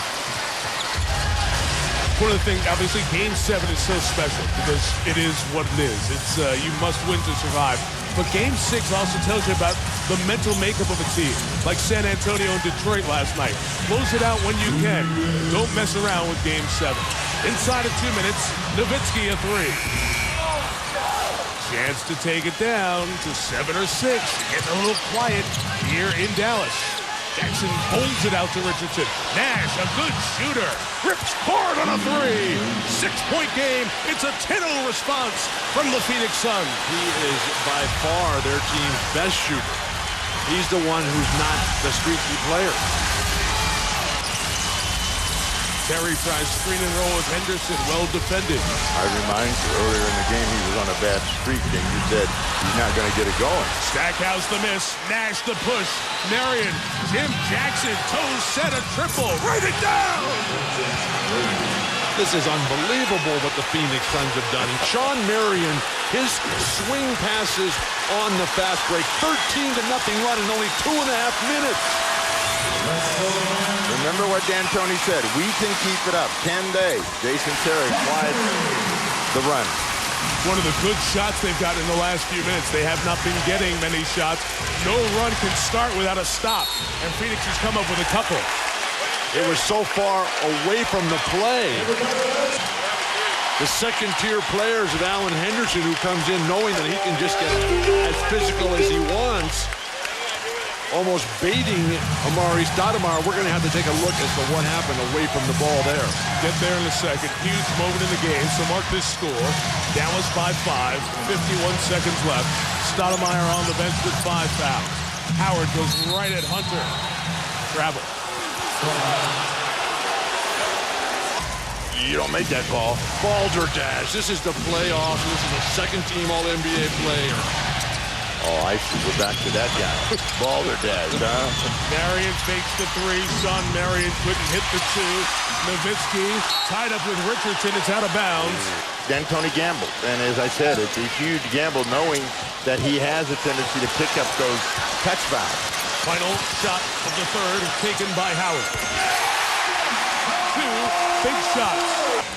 One of the things, obviously, Game 7 is so special because it is what it is. It's you must win to survive. But Game 6 also tells you about the mental makeup of a team, like San Antonio and Detroit last night. Close it out when you can. Don't mess around with Game 7. Inside of 2 minutes, Nowitzki a 3. Chance to take it down to 7 or 6. Getting a little quiet here in Dallas. Jackson holds it out to Richardson. Nash, a good shooter. Rips hard on a 3. 6-point game. It's a 10-0 response from the Phoenix Suns. He is by far their team's best shooter. He's the one who's not the streaky player. Terry tries screen and roll with Henderson. Well defended. I remind you, earlier in the game, he was on a bad streak, and you said he's not going to get it going. Stackhouse the miss. Nash the push. Marion. Jim Jackson. Toes set a triple. Write it down. This is unbelievable what the Phoenix Suns have done. And Sean Marion, his swing passes on the fast break. 13-0 run in only 2.5 minutes. Remember what D'Antoni said. We can keep it up. 10 days. Jason Terry quiet the run. One of the good shots they've got in the last few minutes. They have not been getting many shots. No run can start without a stop. And Phoenix has come up with a couple. It was so far away from the play. The second-tier players of Alan Henderson, who comes in knowing that he can just get as physical as he wants, almost baiting Amar'e Stoudemire. We're going to have to take a look as to what happened away from the ball there. Get there in a second. Huge moment in the game. So mark this score. Dallas by 5. 51 seconds left. Stoudemire on the bench with 5 fouls. Howard goes right at Hunter. Travel. You don't make that call. Balderdash. This is the playoffs. This is a second-team All-NBA player. Oh, I see. We're back to that guy. Balderdash, huh? Marion fakes the 3. Sean Marion couldn't hit the 2. Nowitzki tied up with Richardson. It's out of bounds. D'Antoni gambled. And as I said, it's a huge gamble knowing that he has a tendency to pick up those touch fouls. Final shot of the third taken by Howard. 2 big shots.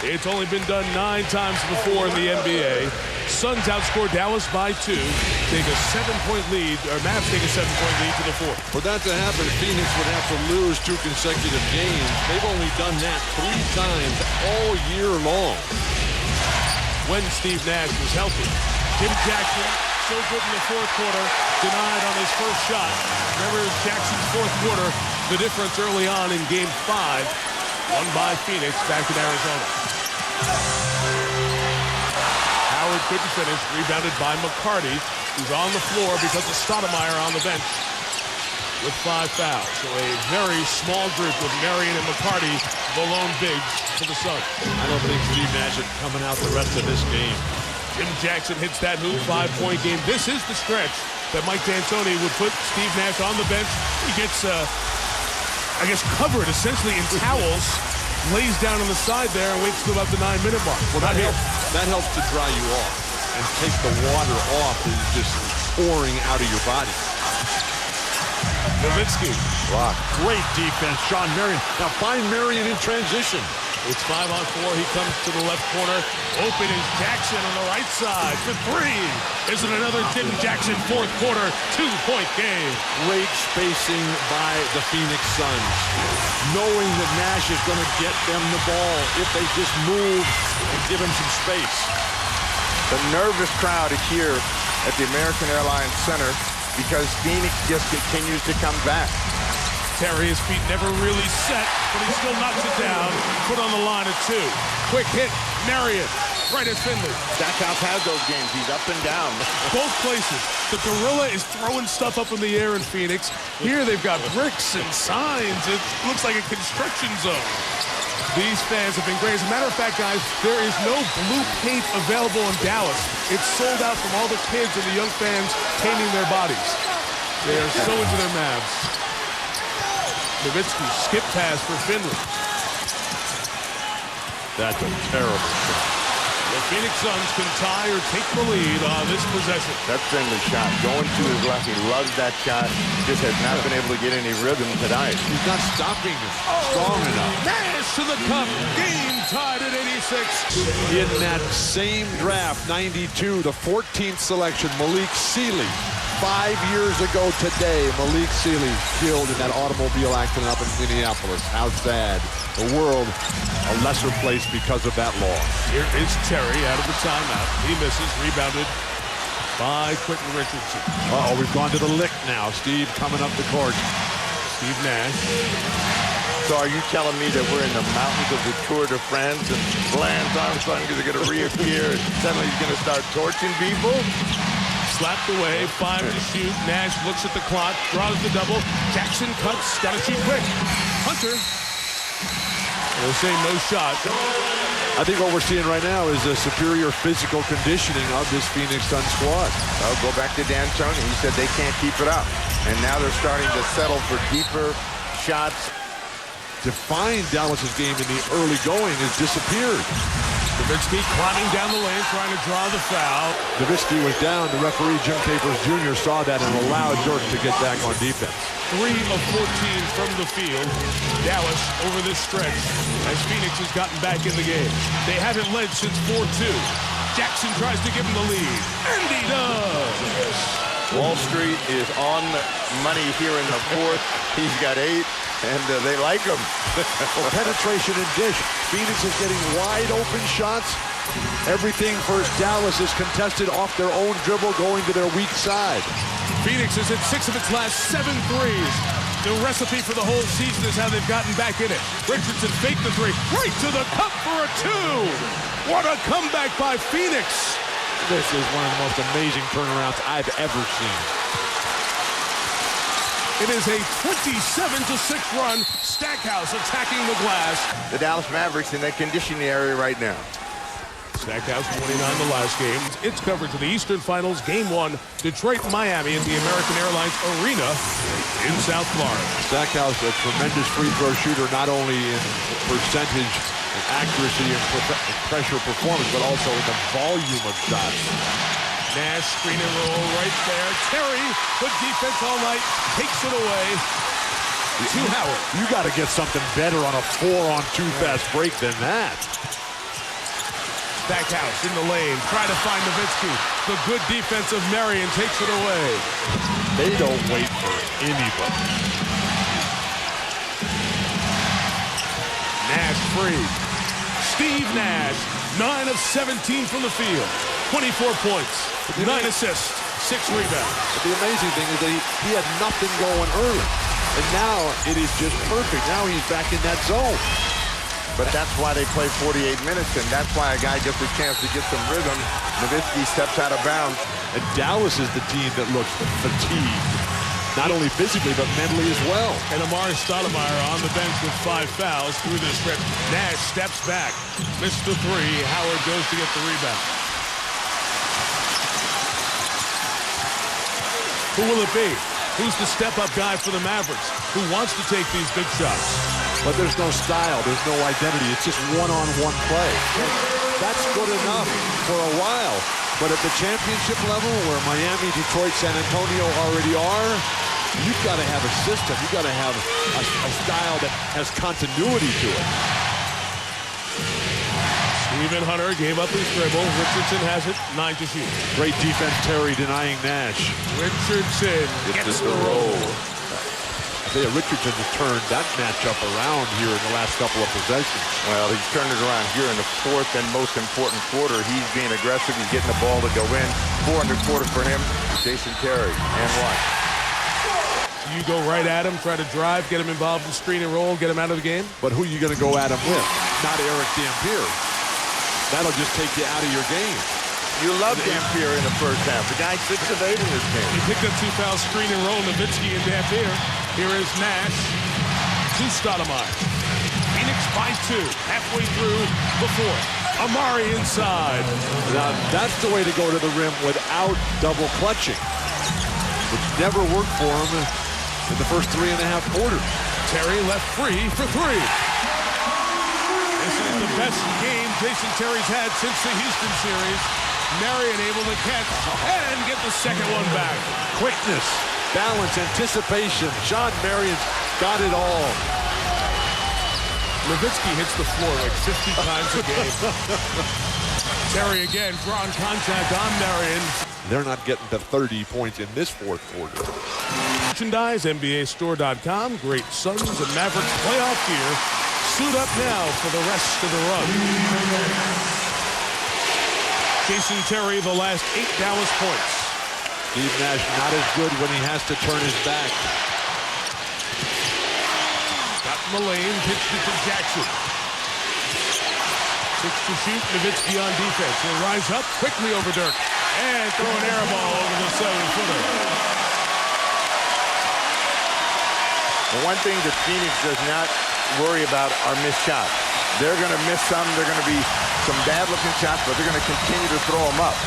It's only been done 9 times before in the NBA. Suns outscore Dallas by 2. Take a 7-point lead, or Mavs take a 7-point lead to the 4th. For that to happen, Phoenix would have to lose 2 consecutive games. They've only done that 3 times all year long. When Steve Nash was healthy. Jim Jackson, so good in the 4th quarter, denied on his first shot. Remember Jackson's 4th quarter, the difference early on in Game 5, won by Phoenix back in Arizona. Howard couldn't finish, rebounded by McCarty, who's on the floor because of Stoudemire on the bench with 5 fouls. So a very small group with Marion and McCarty, the lone bigs for the Suns. I don't think Steve Nash is coming out the rest of this game. Jim Jackson hits that hoop, 5-point game. This is the stretch that Mike D'Antoni would put Steve Nash on the bench. He gets, I guess, covered essentially in towels, lays down on the side there and waits till about the 9-minute mark. Well, that helps to dry you off and take the water off that is just pouring out of your body. Nowitzki. Block. Great defense, Sean Marion. Now find Marion in transition. It's 5-on-4. He comes to the left corner. Open is Jackson on the right side for three. Isn't another Tim Jackson fourth quarter 2-point game. Great spacing by the Phoenix Suns. Knowing that Nash is going to get them the ball if they just move and give him some space. The nervous crowd here at the American Airlines Center because Phoenix just continues to come back. Terry, his feet never really set, but he still knocks it down. Put on the line at 2. Quick hit, Marion, right at Finley. Stackhouse has those games. He's up and down. Both places. The gorilla is throwing stuff up in the air in Phoenix. Here they've got bricks and signs. It looks like a construction zone. These fans have been great. As a matter of fact, guys, there is no blue paint available in Dallas. It's sold out from all the kids and the young fans painting their bodies. They are so into their Mavs. Nowitzki skip pass for Finley. That's a terrible shot. The Phoenix Suns can tie or take the lead on this possession. That Finley shot going to his left. He loves that shot. Just has not been able to get any rhythm tonight. He's not stopping strong enough. Nash to the cup. Game tied at 86. In that same draft, 92, the 14th selection, Malik Sealy. 5 years ago today, Malik Sealy killed in that automobile accident up in Minneapolis. How sad. The world a lesser place because of that loss. Here is Terry out of the timeout. He misses, rebounded by Quentin Richardson. Uh-oh, we've gone to the lick now. Steve coming up the court. Steve Nash. So are you telling me that we're in the mountains of the Tour de France and Lance Armstrong is going to reappear and suddenly he's going to start torching people? Slapped away, 5 to shoot. Nash looks at the clock, draws the double. Jackson cuts, got to shoot quick. Hunter. They'll say no shot. I think what we're seeing right now is a superior physical conditioning of this Phoenix Suns squad. I'll go back to D'Antoni. He said they can't keep it up. And now they're starting to settle for deeper shots. Define Dallas's game in the early going has disappeared. Nowitzki climbing down the lane, trying to draw the foul. Nowitzki was down. The referee, Jim Capers Jr., saw that and allowed Dirk to get back on defense. 3 of 14 from the field. Dallas over this stretch as Phoenix has gotten back in the game. They haven't led since 4-2. Jackson tries to give him the lead, and he does. Wall Street is on money here in the fourth. He's got 8. And they like him. Well, penetration and dish. Phoenix is getting wide open shots. Everything for Dallas is contested off their own dribble, going to their weak side. Phoenix has hit 6 of its last 7 threes. The recipe for the whole season is how they've gotten back in it. Richardson faked the 3, right to the cup for a 2. What a comeback by Phoenix. This is one of the most amazing turnarounds I've ever seen. It is a 27-6 run. Stackhouse attacking the glass. The Dallas Mavericks in that conditioning area right now. Stackhouse 29 the last game. Its coverage of the Eastern Finals, Game 1, Detroit-Miami at the American Airlines Arena in South Florida. Stackhouse, a tremendous free throw shooter, not only in percentage and accuracy and pressure performance, but also in the volume of shots. Nash, screen and roll right there. Terry, good defense all night, takes it away to Howard. You got to get something better on a 4-on-2 fast break than that. Stackhouse in the lane, try to find Nowitzki. The good defense of Marion takes it away. They don't wait for anybody. Nash free. Steve Nash, 9 of 17 from the field. 24 points, 9 assists, 6 rebounds. But the amazing thing is that he had nothing going early. And now it is just perfect. Now he's back in that zone. But that's why they play 48 minutes, and that's why a guy gets a chance to get some rhythm. Nowitzki steps out of bounds. And Dallas is the team that looks fatigued. Not only physically, but mentally as well. And Amar'e Stoudemire on the bench with 5 fouls through this trip. Nash steps back, missed the 3. Howard goes to get the rebound. Who will it be? Who's the step-up guy for the Mavericks? Who wants to take these big shots? But there's no style, there's no identity. It's just one-on-one play. That's good enough for a while. But at the championship level, where Miami, Detroit, San Antonio already are, you've got to have a system. You've got to have a style that has continuity to it. Stephen Hunter gave up his dribble. Richardson has it, 9 to shoot. Great defense, Terry, denying Nash. Richardson gets the roll. I tell you, Richardson has turned that matchup around here in the last couple of possessions. Well, he's turned it around here in the fourth and most important quarter. He's being aggressive. He's getting the ball to go in. 4 in the quarter for him. Jason Terry, and 1. You go right at him, try to drive, get him involved in screen and roll, get him out of the game. But who are you going to go at him with? Not Eric Dampier. That'll just take you out of your game. You love Dampier in the first half. The guy 6 of 8 in this game. He picked up 2 fouls, screen and roll, Nowitzki and Dampier. Here is Nash to Stoudemire. Phoenix by 2, halfway through the fourth. Amar'e inside. Now, that's the way to go to the rim without double clutching, which never worked for him in the first 3.5 quarters. Terry left free for 3. This is the best game Jason Terry's had since the Houston series. Marion able to catch and get the second one back. Quickness, balance, anticipation. John Marion's got it all. Nowitzki hits the floor like 50 times a game. Terry again drawing contact on Marion. They're not getting to 30 points in this fourth quarter. Merchandise, NBAstore.com. Great Suns and Mavericks playoff gear. Suit up now for the rest of the run. Jason Terry, the last 8 Dallas points. Steve Nash not as good when he has to turn his back. Got in the lane, pitched it to Jackson. 6 to shoot, Nowitzki on defense. He'll rise up quickly over Dirk. And throw an air ball over the 7-footer. The one thing that Phoenix does not worry about are missed shots. They're going to miss some. They're going to be some bad-looking shots, but they're going to continue to throw them up.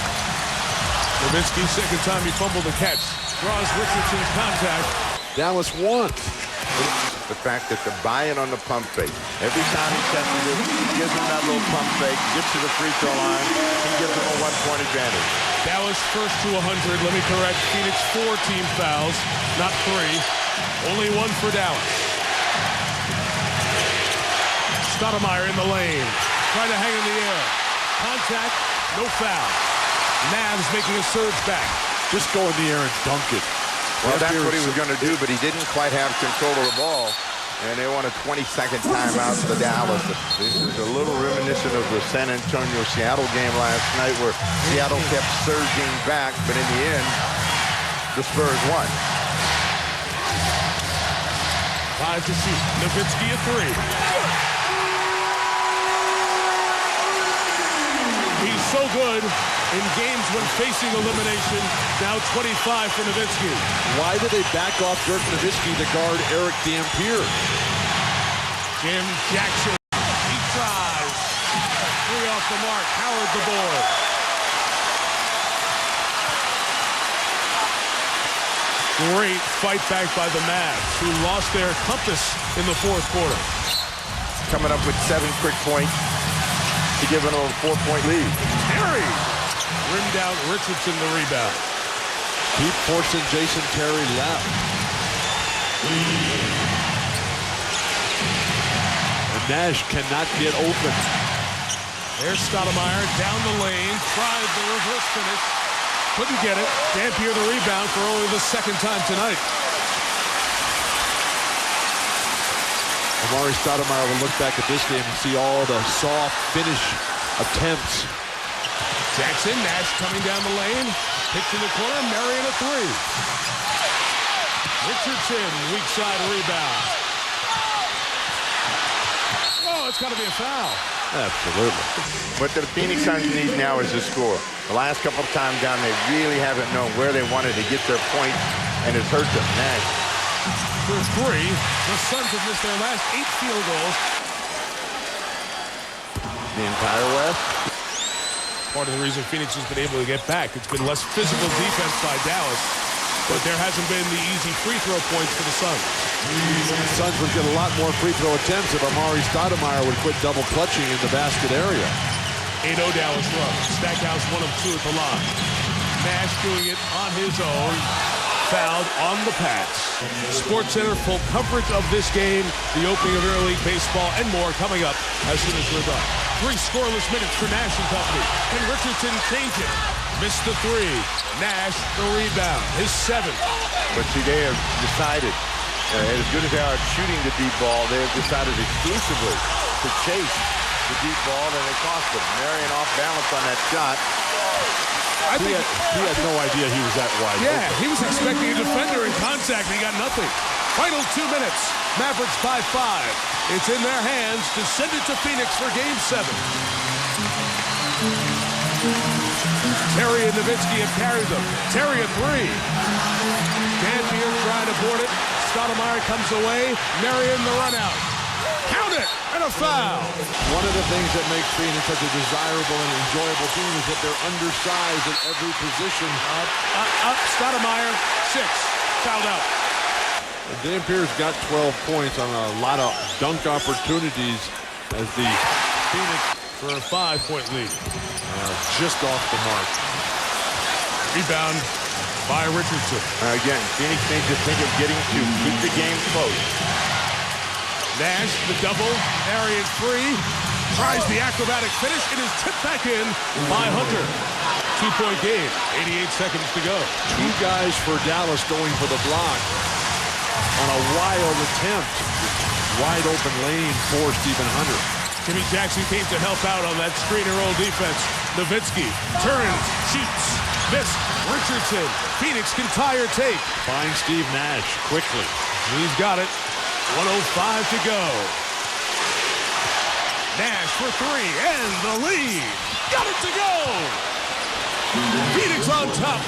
Nowitzki, second time he fumbled the catch. Draws Richardson's contact. Dallas won. The fact that they're buying on the pump fake. Every time he catches it, he gives him that little pump fake, gets to the free throw line, he gives him a 1-point advantage. Dallas first to 100. Let me correct. Phoenix 4 team fouls, not 3. Only 1 for Dallas. Stoudemire in the lane. Trying to hang in the air. Contact, no foul. Mavs making a surge back. Just go in the air and dunk it. Well, that's what he was going to do, but he didn't quite have control of the ball. And they want a 20-second timeout for Dallas. This is a little reminiscent of the San Antonio-Seattle game last night where Seattle kept surging back, but in the end, the Spurs won. 5 to shoot. Nowitzki a 3. He's so good in games when facing elimination. Now 25 for Nowitzki. Why did they back off Dirk Nowitzki to guard Eric Dampier? Jim Jackson. He tries. 3 off the mark. Howard the board. Great fight back by the Mavs, who lost their compass in the fourth quarter. Coming up with 7 quick points to give them a 4-point lead. Terry rimmed out Richardson the rebound. Keep forcing Jason Terry left. And Nash cannot get open. There's Stoudemire down the lane, tried the reverse finish. Couldn't get it. Dampier the rebound for only the 2nd time tonight. Amar'e Stoudemire will look back at this game and see all the soft finish attempts. Jackson, Nash coming down the lane. Pitch in the corner, Marion a 3. Richardson, weak side rebound. Oh, it's got to be a foul. Absolutely. What the Phoenix Suns need now is a score. The last couple of times down, they really haven't known where they wanted to get their point, and it's hurt them. Nash. For 3, the Suns have missed their last 8 field goals. The entire West. Part of the reason Phoenix has been able to get back. It's been less physical defense by Dallas, but there hasn't been the easy free throw points for the Suns. The Suns would get a lot more free throw attempts if Amar'e Stoudemire would quit double clutching in the basket area. 8-0 Dallas run. Stackhouse 1 of 2 at the line. Nash doing it on his own. fouled on the pass. SportsCenter full coverage of this game, the opening of Early League Baseball, and more coming up as soon as we're done. 3 scoreless minutes for Nash and company. And Richardson changed it. Missed the 3. Nash the rebound. His 7th. But see, they have decided, as good as they are at shooting the deep ball, they have decided exclusively to chase the deep ball, and it cost them. Marion off balance on that shot. He had no idea he was that wide. Yeah, he was expecting a defender in contact, and he got nothing. Final 2 minutes. Mavericks by 5. It's in their hands to send it to Phoenix for Game 7. Terry and Nowitzki have carried them. Terry a 3. Dampier trying to board it. Stoudemire comes away. Marion the run out. Count it! And a foul. One of the things that makes Phoenix such a desirable and enjoyable team is that they're undersized at every position. Stoudemire, 6. Fouled out. Dampier's got 12 points on a lot of dunk opportunities as the Phoenix For a 5-point lead. just off the mark. Rebound by Richardson. Again, Phoenix needs to think of getting to keep the game close. Nash, the double, Marion free, tries the acrobatic finish. It is tipped back in by Hunter. 2-point game, 88 seconds to go. 2 guys for Dallas going for the block on a wild attempt. Wide open lane for Stephen Hunter. Jimmy Jackson came to help out on that screen and roll defense. Nowitzki turns, shoots, missed. Richardson, Phoenix can tie or take. Find Steve Nash quickly. He's got it. 1:05 to go. Nash for 3 and the lead. Got it to go. Phoenix on top.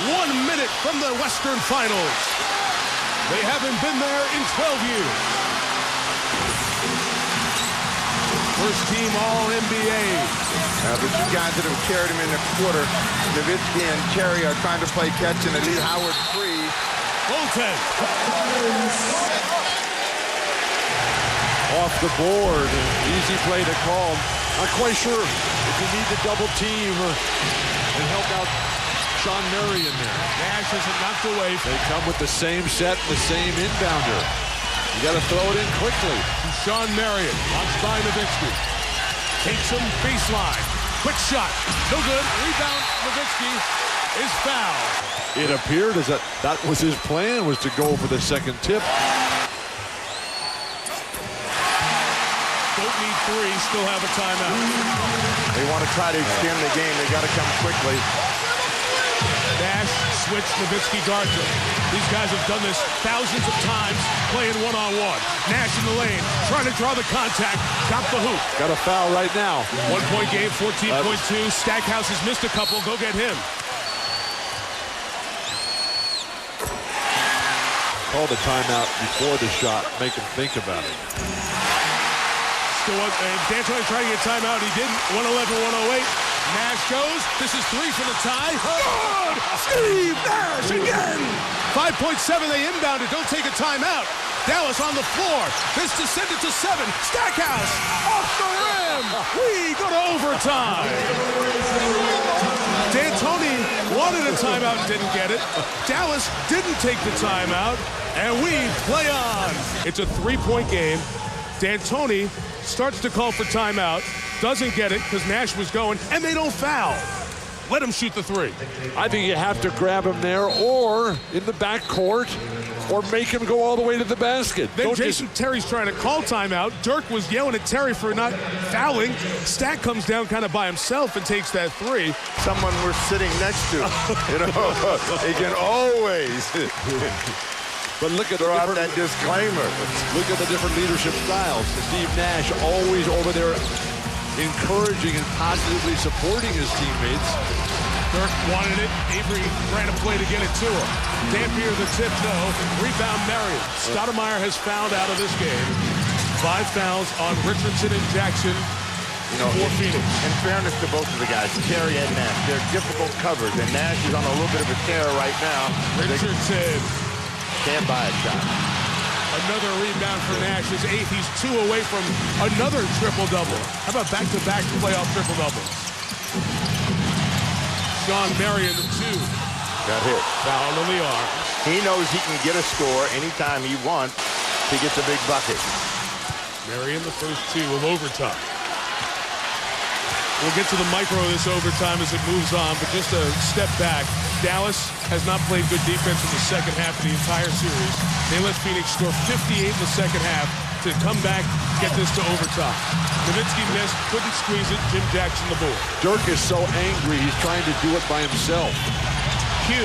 1 minute from the Western Finals. They haven't been there in 12 years. First team All-NBA. The 2 guys that have carried him in the quarter, Nowitzki and Terry, are trying to play catch and lead Howard free. Goaltend. Off the board. Easy play to call. Not quite sure if you need to double team and help out Sean Marion there. Nash isn't knocked away. They come with the same set, the same inbounder. You got to throw it in quickly. Sean Marion, watched by Nowitzki. Takes him baseline. Quick shot. No good. Rebound. Nowitzki is fouled. It appeared as that was his plan, was to go for the second tip. Don't need 3. Still have a timeout. They want to try to extend the game. They got to come quickly. Nash switch. Nowitzki guards him. These guys have done this thousands of times, playing one-on-one. Nash in the lane, trying to draw the contact. Got the hoop. Got a foul right now. 1-point game, 14.2. Stackhouse has missed a couple. Go get him. Call the timeout before the shot. Make him think about it. Still, D'Antoni trying to get timeout. He didn't. 111-108. Nash goes. This is 3 for the tie. Good! Steve Nash again! 5.7. They inbounded. Don't take a timeout. Dallas on the floor. This descended to 7. Stackhouse off the rim. We go to overtime. D'Antoni wanted a timeout and didn't get it. Dallas didn't take the timeout, and we play on. It's a 3-point game. D'Antoni starts to call for timeout, doesn't get it because Nash was going, and they don't foul. Let him shoot the 3. I think you have to grab him there or in the backcourt or make him go all the way to the basket. Then Jason Terry's trying to call timeout. Dirk was yelling at Terry for not fouling. Stack comes down kind of by himself and takes that 3. Someone we're sitting next to. You know, he can always But look at throw out that disclaimer. Look at the different leadership styles. Steve Nash always over there encouraging and positively supporting his teammates. Dirk wanted it. Avery ran a play to get it to him. Dampier the tip, no. Rebound Marion. Stoudemire has fouled out of this game. 5 fouls on Richardson and Jackson for Phoenix. In fairness to both of the guys, Terry and Nash, they're difficult covers, and Nash is on a little bit of a tear right now. Richardson. Can't buy a shot. Another rebound for Nash. His 8th. He's 2 away from another triple-double. How about back-to-back playoff triple-doubles? Sean Marion, the 2. Got hit. Foul on the arm. He knows he can get a score anytime he wants to get the big bucket. Marion, the first two of overtime. We'll get to the micro of this overtime as it moves on, but just a step back. Dallas has not played good defense in the second half of the entire series. They let Phoenix score 58 in the second half to come back, get this to overtime. Nowitzki missed, couldn't squeeze it. Jim Jackson the board. Dirk is so angry, he's trying to do it by himself. Q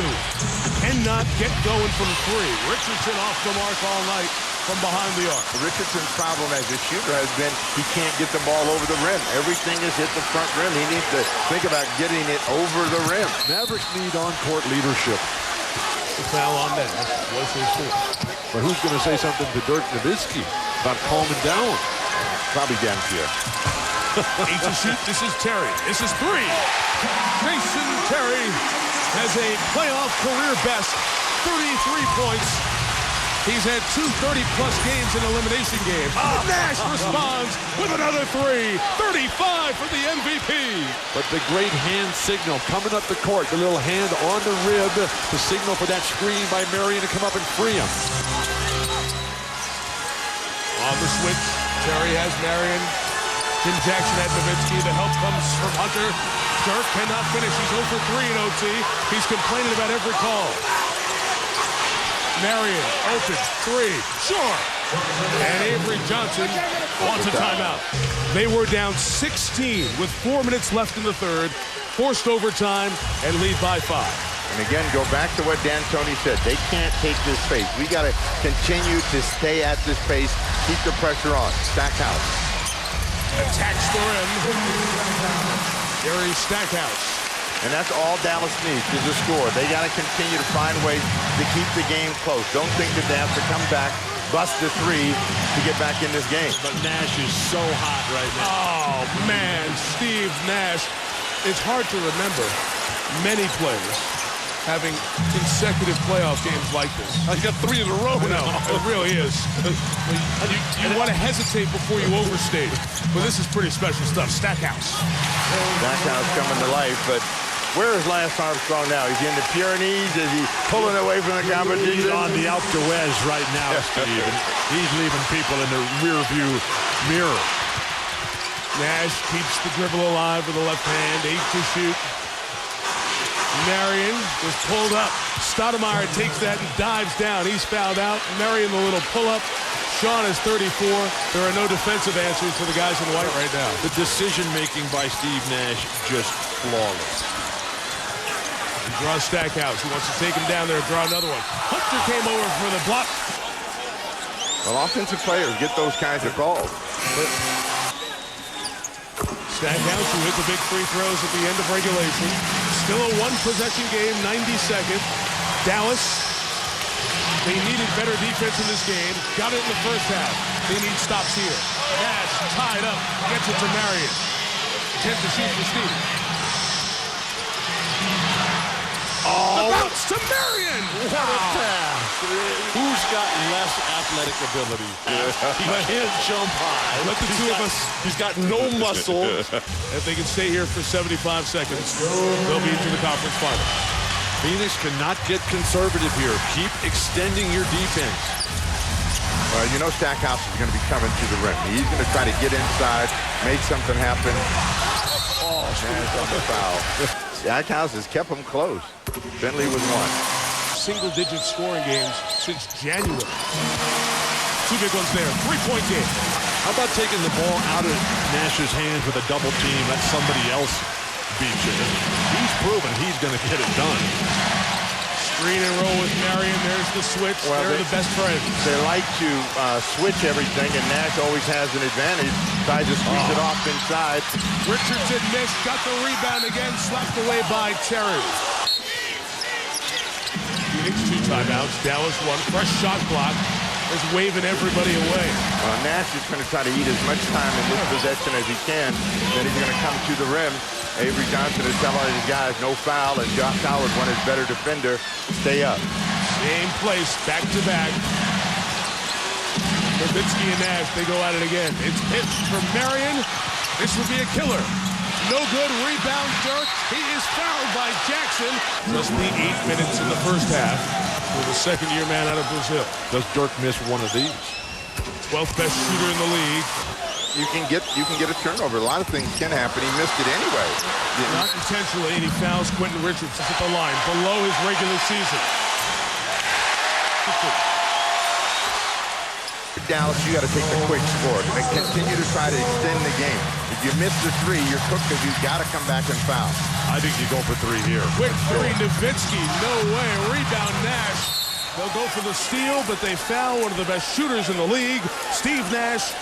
cannot get going from three. Richardson off the mark all night from behind the arc. Richardson's problem as a shooter has been he can't get the ball over the rim. Everything is hit the front rim. He needs to think about getting it over the rim. Mavericks need on-court leadership. The foul on Nash was his fourth. But who's going to say something to Dirk Nowitzki about calming down? Probably down here. 8 to shoot. This is Terry. This is 3. Jason Terry has a playoff career best 33 points. He's had 2 30-plus games in elimination games. Nash responds with another 3. 35 for the MVP. But the great hand signal coming up the court, the little hand on the rib to signal for that screen by Marion to come up and free him. On the switch, Terry has Marion. Jim Jackson at Nowitzki. The help comes from Hunter. Dirk cannot finish. He's 0 for 3 in OT. He's complaining about every call. Marion, open, 3, short. And Avery Johnson wants a timeout. They were down 16 with 4 minutes left in the third, forced overtime, and lead by 5. And again, go back to what D'Antoni said. They can't take this pace. We got to continue to stay at this pace, keep the pressure on. Stackhouse. Attacks the rim. Gary Stackhouse. And that's all Dallas needs is a score. They got to continue to find ways to keep the game close. Don't think that they have to come back, bust the 3 to get back in this game. But Nash is so hot right now. Oh, man, Steve Nash. It's hard to remember many players having consecutive playoff games like this. I got 3 in a row now. It really is. You want to hesitate before you overstate it. But this is pretty special stuff. Stackhouse. Stackhouse coming to life, but where is Lance Armstrong now? He's in the Pyrenees? Is he pulling away from the competition? He's on the Alpe d'Huez right now, Steve. He's leaving people in the rear view mirror. Nash keeps the dribble alive with the left hand. 8 to shoot. Marion was pulled up. Stoudemire takes that and dives down. He's fouled out. Marion, the little pull-up. Sean is 34. There are no defensive answers for the guys in white right now. The decision-making by Steve Nash just flawless. He draws Stackhouse. He wants to take him down there and draw another one. Hunter came over for the block. Well, offensive players get those kinds of calls. Stackhouse, who hit the big free throws at the end of regulation. Still a one-possession game, 92nd. Dallas, they needed better defense in this game. Got it in the first half. They need stops here. Nash tied up, gets it to Marion. 10 to shoot for Steve. Oh, the bounce to Marion! What a pass. Who's got less athletic ability? He can't jump high. Let the two of us. He's got no muscle. If they can stay here for 75 seconds, they'll be into the conference final. Phoenix cannot get conservative here. Keep extending your defense. Well, you know Stackhouse is going to be coming to the rim. He's going to try to get inside, make something happen. Oh, Nash on the foul. Stackhouse has kept him close. Bentley with 1. Single-digit scoring games since January. 2 big ones there. 3-point game. How about taking the ball out of Nash's hands with a double team? Let somebody else beat you. He's proven he's going to get it done. Screen and roll with Marion. There's the switch. Well, they're the best friends. They like to switch everything, and Nash always has an advantage. Tries to squeeze it off inside. Richardson missed. Got the rebound again. Slapped away by Terry. Phoenix 2 timeouts. Dallas 1. Fresh shot clock. Is waving everybody away. Nash is going to try to eat as much time in this possession as he can. Then he's going to come to the rim. Avery Johnson is telling his guys no foul, and Josh Howard, one his better defender, stay up. Same place, back to back. Nowitzki and Nash, they go at it again. It's pitched for Marion. This would be a killer. No good. Rebound, Dirk. He is fouled by Jackson. Just the 8 minutes in the first half. for the second-year man out of Brazil. Does Dirk miss one of these? 12th best shooter in the league. You can get a turnover. A lot of things can happen. He missed it anyway. Not intentionally, and he fouls Quentin Richardson at the line below his regular season. Dallas, you got to take the quick score and continue to try to extend the game. If you miss the three, you're cooked because you've got to come back and foul. I think you go for three here. Quick three, Nowitzki, no way. Rebound, Nash. They'll go for the steal, but they foul one of the best shooters in the league, Steve Nash.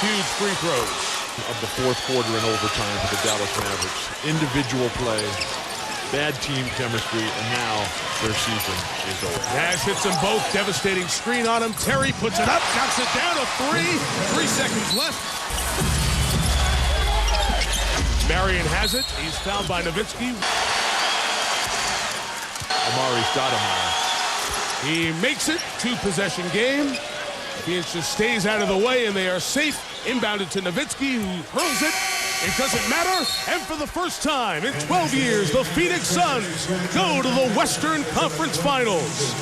Huge free throws. Of the fourth quarter and overtime for the Dallas Mavericks. Individual play, bad team chemistry, and now their season is over. Nash hits them both. Devastating screen on him. Terry puts it up, knocks it down. A three. 3 seconds left. Marion has it. He's fouled by Nowitzki. Amar'e Stoudemire. He makes it. 2-possession game. Phoenix just stays out of the way, and they are safe. Inbounded to Nowitzki, who hurls it. It doesn't matter. And for the first time in 12 years, the Phoenix Suns go to the Western Conference Finals.